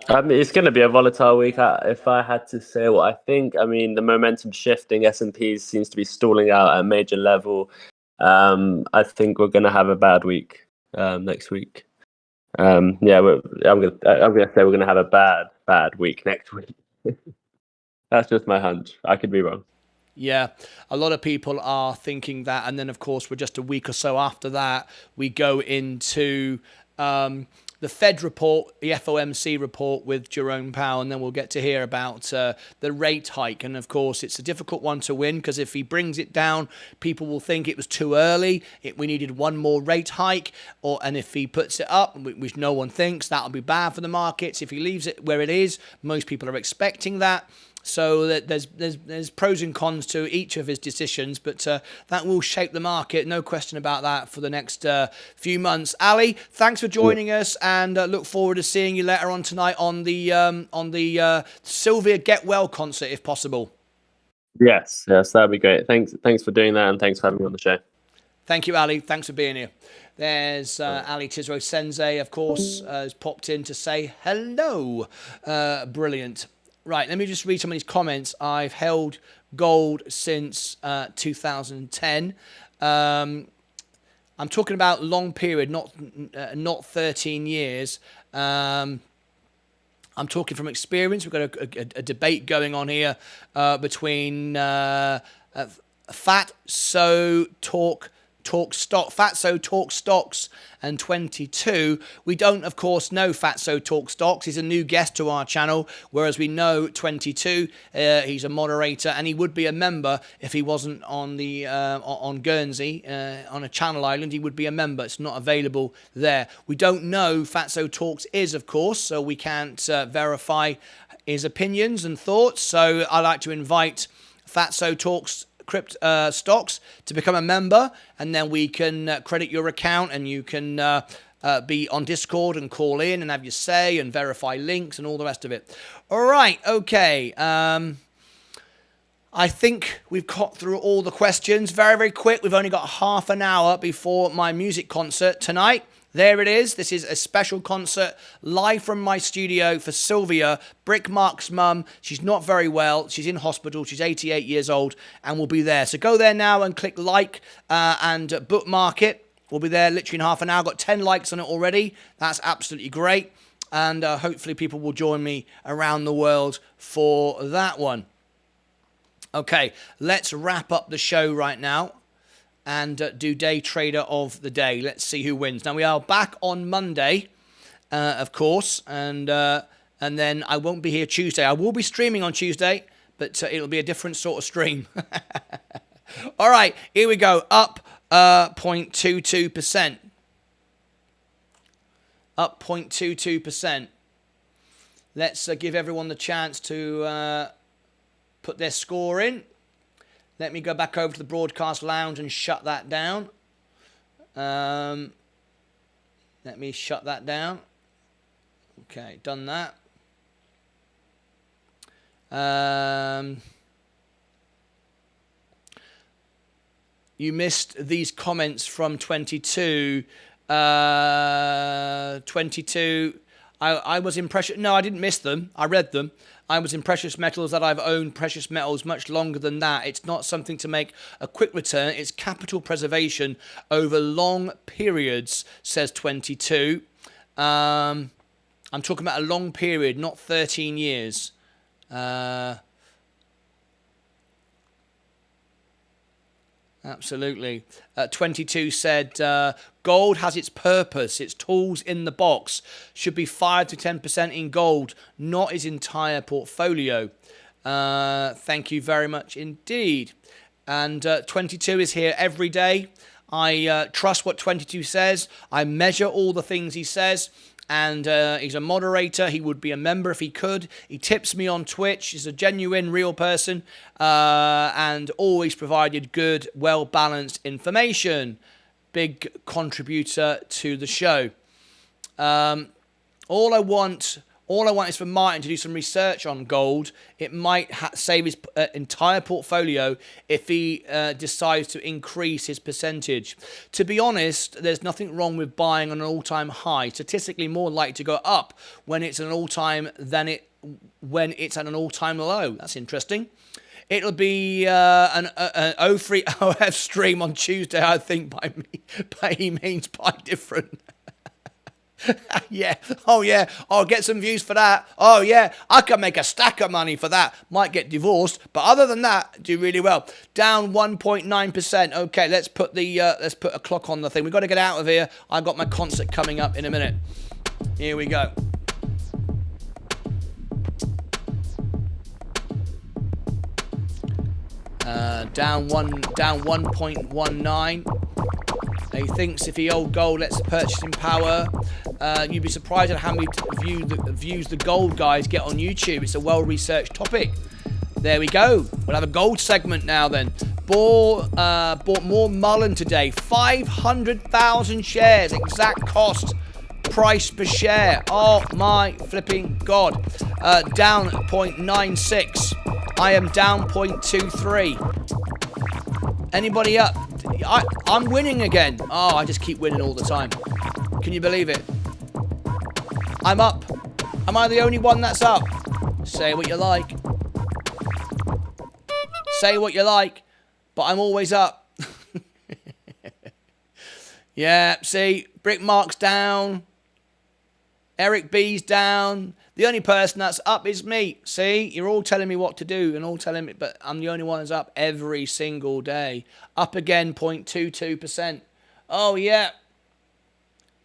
It's going to be a volatile week. If I had to say what I think, I mean, the momentum shifting, S&P seems to be stalling out at a major level. I think we're going to have a bad week next week. I'm going to say we're going to have a bad week next week. That's just my hunch. I could be wrong. Yeah, a lot of people are thinking that. And then, of course, we're just a week or so after that, we go into the Fed report, the FOMC report with Jerome Powell, and then we'll get to hear about the rate hike. And, of course, it's a difficult one to win because if he brings it down, people will think it was too early. We needed one more rate hike. And if he puts it up, which no one thinks, that'll be bad for the markets. If he leaves it where it is, most people are expecting that. So there's pros and cons to each of his decisions, but that will shape the market, no question about that, for the next few months. Ali, thanks for joining us, and look forward to seeing you later on tonight on the Sylvia Get Well concert, if possible. Yes, that'd be great. Thanks for doing that, and thanks for having me on the show. Thank you, Ali. Thanks for being here. There's Ali Tizro Sensei, of course, has popped in to say hello. Brilliant. Right, let me just read some of these comments. I've held gold since 2010. I'm talking about long period, not 13 years. I'm talking from experience. We've got a debate going on here between Fatso Talk Stocks and 22. We don't, of course, know Fatso Talk Stocks. He's a new guest to our channel, whereas we know 22. He's a moderator, and he would be a member if he wasn't on the on Guernsey on a Channel Island. He would be a member. It's not available there. We don't know Fatso Talks is, of course, so we can't verify his opinions and thoughts. So I like to invite Fatso Talks stocks to become a member, and then we can credit your account, and you can be on Discord and call in and have your say and verify links and all the rest of it. All right, okay. I think we've got through all the questions very, very quick. We've only got half an hour before my music concert tonight. There it is. This is a special concert live from my studio for Sylvia, Brickmark's mum. She's not very well. She's in hospital. She's 88 years old and will be there. So go there now and click like and bookmark it. We'll be there literally in half an hour. Got 10 likes on it already. That's absolutely great. And hopefully people will join me around the world for that one. Okay, let's wrap up the show right now and do Day Trader of the Day. Let's see who wins. Now, we are back on Monday, of course, and then I won't be here Tuesday. I will be streaming on Tuesday, but it'll be a different sort of stream. All right, here we go. Up 0.22%. Up 0.22%. Let's give everyone the chance to put their score in. Let me go back over to the broadcast lounge and shut that down. Let me shut that down. Okay, done that. You missed these comments from 22. 22. I was in precious... No, I didn't miss them. I read them. I was in precious metals that I've owned precious metals much longer than that. It's not something to make a quick return. It's capital preservation over long periods, says 22. I'm talking about a long period, not 13 years. Absolutely. 22 said, gold has its purpose. Its tools in the box should be 5 to 10% in gold, not its entire portfolio. Thank you very much indeed. And 22 is here every day. I trust what 22 says. I measure all the things he says. And he's a moderator. He would be a member if he could. He tips me on Twitch. He's a genuine, real person, and always provided good, well-balanced information. Big contributor to the show. All I want is for Martyn to do some research on gold. It might save his entire portfolio if he decides to increase his percentage. To be honest, there's nothing wrong with buying on an all-time high. Statistically, more likely to go up when it's an all-time than when it's at an all-time low. That's interesting. It'll be an 03OF stream on Tuesday, I think, by me. But he means by different. Yeah. Oh, yeah. I'll get some views for that. Oh, yeah. I can make a stack of money for that. Might get divorced, but other than that, do really well. Down 1.9%. Okay, let's put a clock on the thing. We've got to get out of here. I've got my concert coming up in a minute. Here we go. Down 1.19. He thinks if he hold gold, lets the purchasing power. You'd be surprised at how many views the gold guys get on YouTube. It's a well-researched topic. There we go. We'll have a gold segment now then. Bought more Mullen today. 500,000 shares. Exact cost. Price per share. Oh my flipping God. Down 0.96. I am down 0.23. Anybody up? I'm winning again. Oh, I just keep winning all the time. Can you believe it? I'm up. Am I the only one that's up? Say what you like. Say what you like. But I'm always up. Yeah, see? Brickmark's down. Eric B's down. The only person that's up is me. See, you're all telling me what to do and all telling me, but I'm the only one that's up every single day. Up again, 0.22%. Oh, yeah.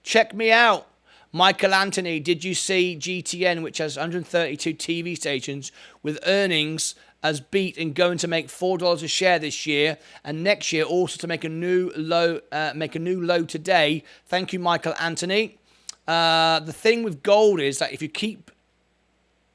Check me out. Michael Anthony, did you see GTN, which has 132 TV stations with earnings as beat and going to make $4 a share this year and next year also to make a new low today? Thank you, Michael Anthony. The thing with gold is that if you keep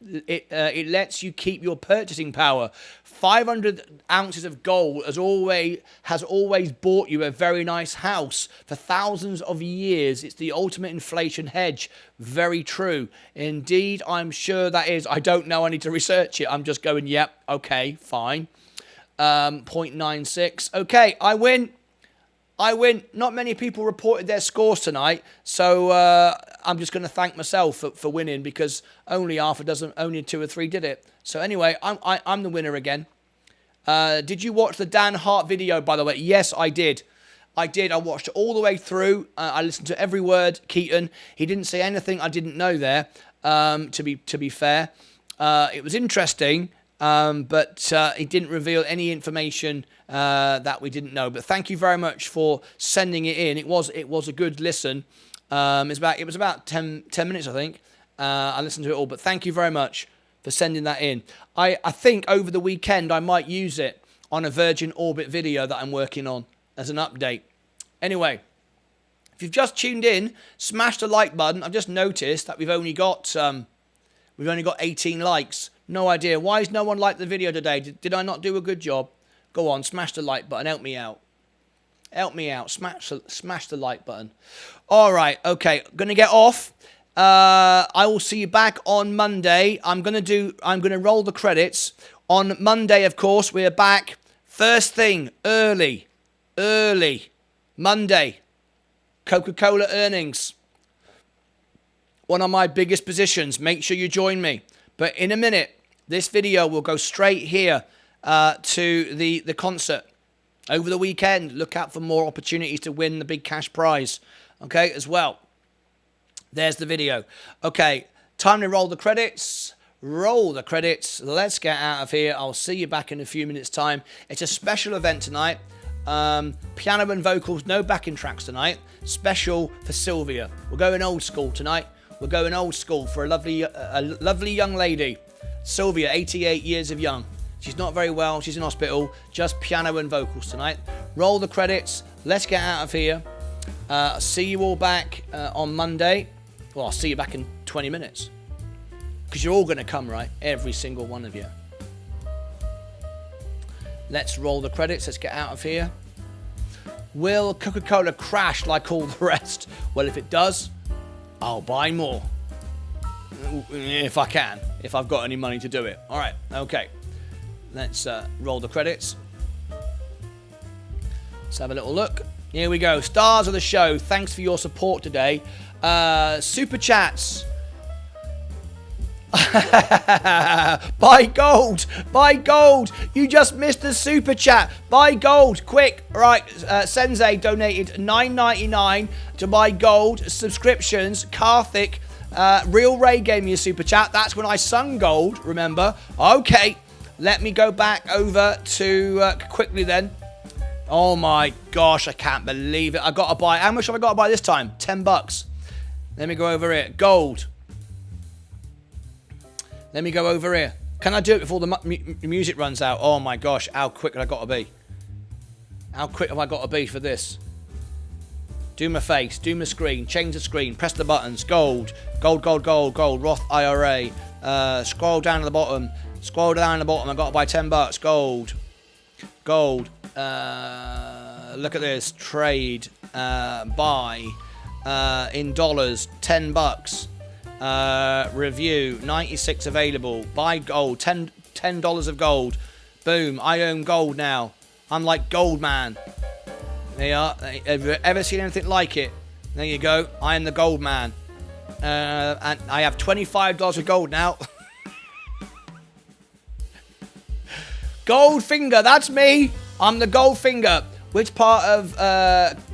it lets you keep your purchasing power. 500 ounces of gold has always bought you a very nice house for thousands of years. It's the ultimate inflation hedge. Very true. Indeed, I'm sure that is. I don't know. I need to research it. I'm just going, yep, okay, fine. 0.96. Okay, I win. Not many people reported their scores tonight, so I'm just going to thank myself for winning because only half a dozen, only 2 or 3 did it. So anyway, I'm the winner again. Did you watch the Dan Hart video, by the way? Yes, I did. I watched it all the way through. I listened to every word, Keaton. He didn't say anything I didn't know there, to be fair. It was interesting. But it didn't reveal any information that we didn't know. But thank you very much for sending it in. It was a good listen. It was about 10 minutes, I think. I listened to it all. But thank you very much for sending that in. I think over the weekend I might use it on a Virgin Orbit video that I'm working on as an update. Anyway, if you've just tuned in, smash the like button. I've just noticed that we've only got 18 likes. No idea. Why has no one liked the video today? Did I not do a good job? Go on, smash the like button. Help me out. Help me out. Smash the like button. All right. Okay. Going to get off. I will see you back on Monday. I'm going to roll the credits. On Monday, of course, we're back. First thing, early. Monday. Coca-Cola earnings. One of my biggest positions. Make sure you join me. But in a minute, this video will go straight here to the concert. Over the weekend, look out for more opportunities to win the big cash prize. Okay, as well. There's the video. Okay, time to roll the credits. Roll the credits. Let's get out of here. I'll see you back in a few minutes' time. It's a special event tonight. Piano and vocals, no backing tracks tonight. Special for Sylvia. We're going old school tonight. We're going old school for a lovely young lady. Sylvia, 88 years of young. She's not very well. She's in hospital. Just piano and vocals tonight. Roll the credits. Let's get out of here. See you all back on Monday. Well, I'll see you back in 20 minutes. Because you're all going to come, right? Every single one of you. Let's roll the credits. Let's get out of here. Will Coca-Cola crash like all the rest? Well, if it does, I'll buy more. If I can. If I've got any money to do it. All right. Okay. Let's roll the credits. Let's have a little look. Here we go. Stars of the show. Thanks for your support today. Super chats. Buy gold. Buy gold. You just missed the super chat. Buy gold. Quick. Right. Sensei donated $9.99 to buy gold. Subscriptions. Karthik. Real Ray gave me a super chat. That's when I sung gold. Remember? Okay. Let me go back over to quickly then. Oh my gosh. I can't believe it. I got to buy. How much have I got to buy this time? $10. Let me go over here. Gold. Let me go over here. Can I do it before the music runs out? Oh my gosh, how quick have I got to be? How quick have I got to be for this? Do my face, do my screen, change the screen, press the buttons. Gold, gold, gold, gold, gold. Roth IRA. Scroll down to the bottom. Scroll down to the bottom. I got to buy $10. Gold, gold. Look at this. Trade. Buy. In dollars. $10. Review 96 available. Buy gold. $10 of gold. Boom. I own gold now. I'm like gold man. There you are. Have you ever seen anything like it? There you go. I am the gold man. And I have $25 of gold now. Gold finger. That's me. I'm the gold finger. Which part of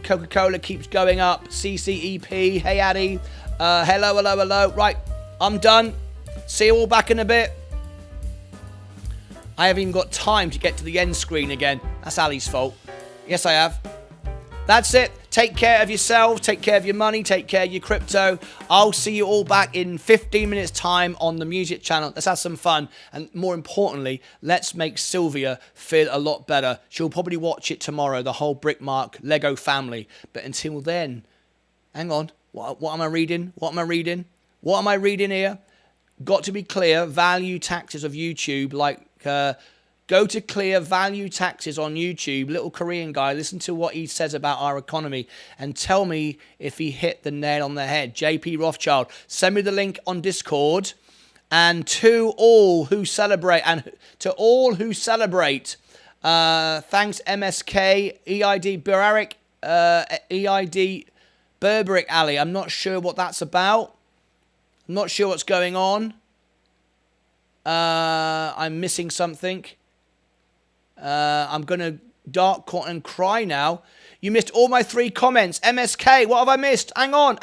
Coca-Cola keeps going up? CCEP. Hey, Addy. Hello. Right, I'm done. See you all back in a bit. I haven't even got time to get to the end screen again. That's Ali's fault. Yes, I have. That's it. Take care of yourself. Take care of your money. Take care of your crypto. I'll see you all back in 15 minutes time on the music channel. Let's have some fun. And more importantly, let's make Sylvia feel a lot better. She'll probably watch it tomorrow, the whole Brickmark Lego family. But until then, hang on. What am I reading? What am I reading here? Got to be clear. Value taxes of YouTube, like... go to clear value taxes on YouTube. Little Korean guy, listen to what he says about our economy and tell me if he hit the nail on the head. JP Rothschild, send me the link on Discord. And to all who celebrate, thanks MSK, EID Bararik, EID Berberic Ali. I'm not sure what that's about. I'm not sure what's going on. I'm missing something. I'm going to dark court and cry now. You missed all my 3 comments. MSK, what have I missed? Hang on.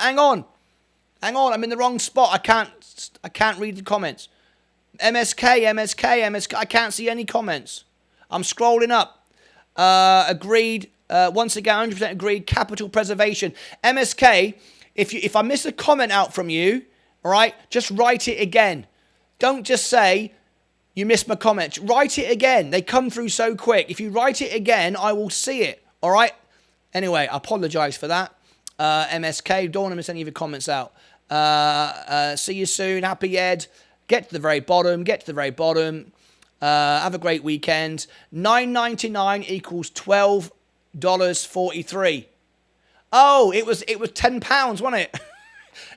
I'm in the wrong spot. I can't read the comments. MSK. I can't see any comments. I'm scrolling up. Agreed. Once again, 100% agreed. Capital preservation. MSK, if I miss a comment out from you, all right, just write it again. Don't just say, you missed my comments. Write it again. They come through so quick. If you write it again, I will see it. All right? Anyway, I apologize for that. MSK, don't want to miss any of your comments out. See you soon. Happy Ed. Get to the very bottom. Have a great weekend. $9.99 equals $12.43. Oh, it was £10, wasn't it?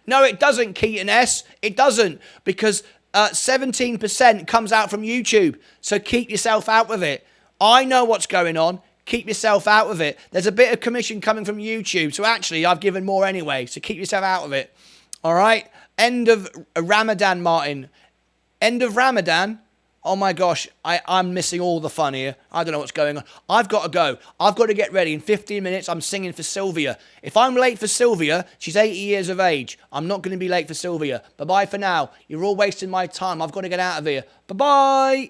No, it doesn't, Keaton S. It doesn't, because 17% comes out from YouTube. So keep yourself out of it. I know what's going on. Keep yourself out of it. There's a bit of commission coming from YouTube. So actually, I've given more anyway. So keep yourself out of it. All right? End of Ramadan, Martin. End of Ramadan. Oh my gosh, I'm missing all the fun here. I don't know what's going on. I've got to go. I've got to get ready. In 15 minutes, I'm singing for Sylvia. If I'm late for Sylvia, she's 80 years of age. I'm not going to be late for Sylvia. Bye-bye for now. You're all wasting my time. I've got to get out of here. Bye-bye.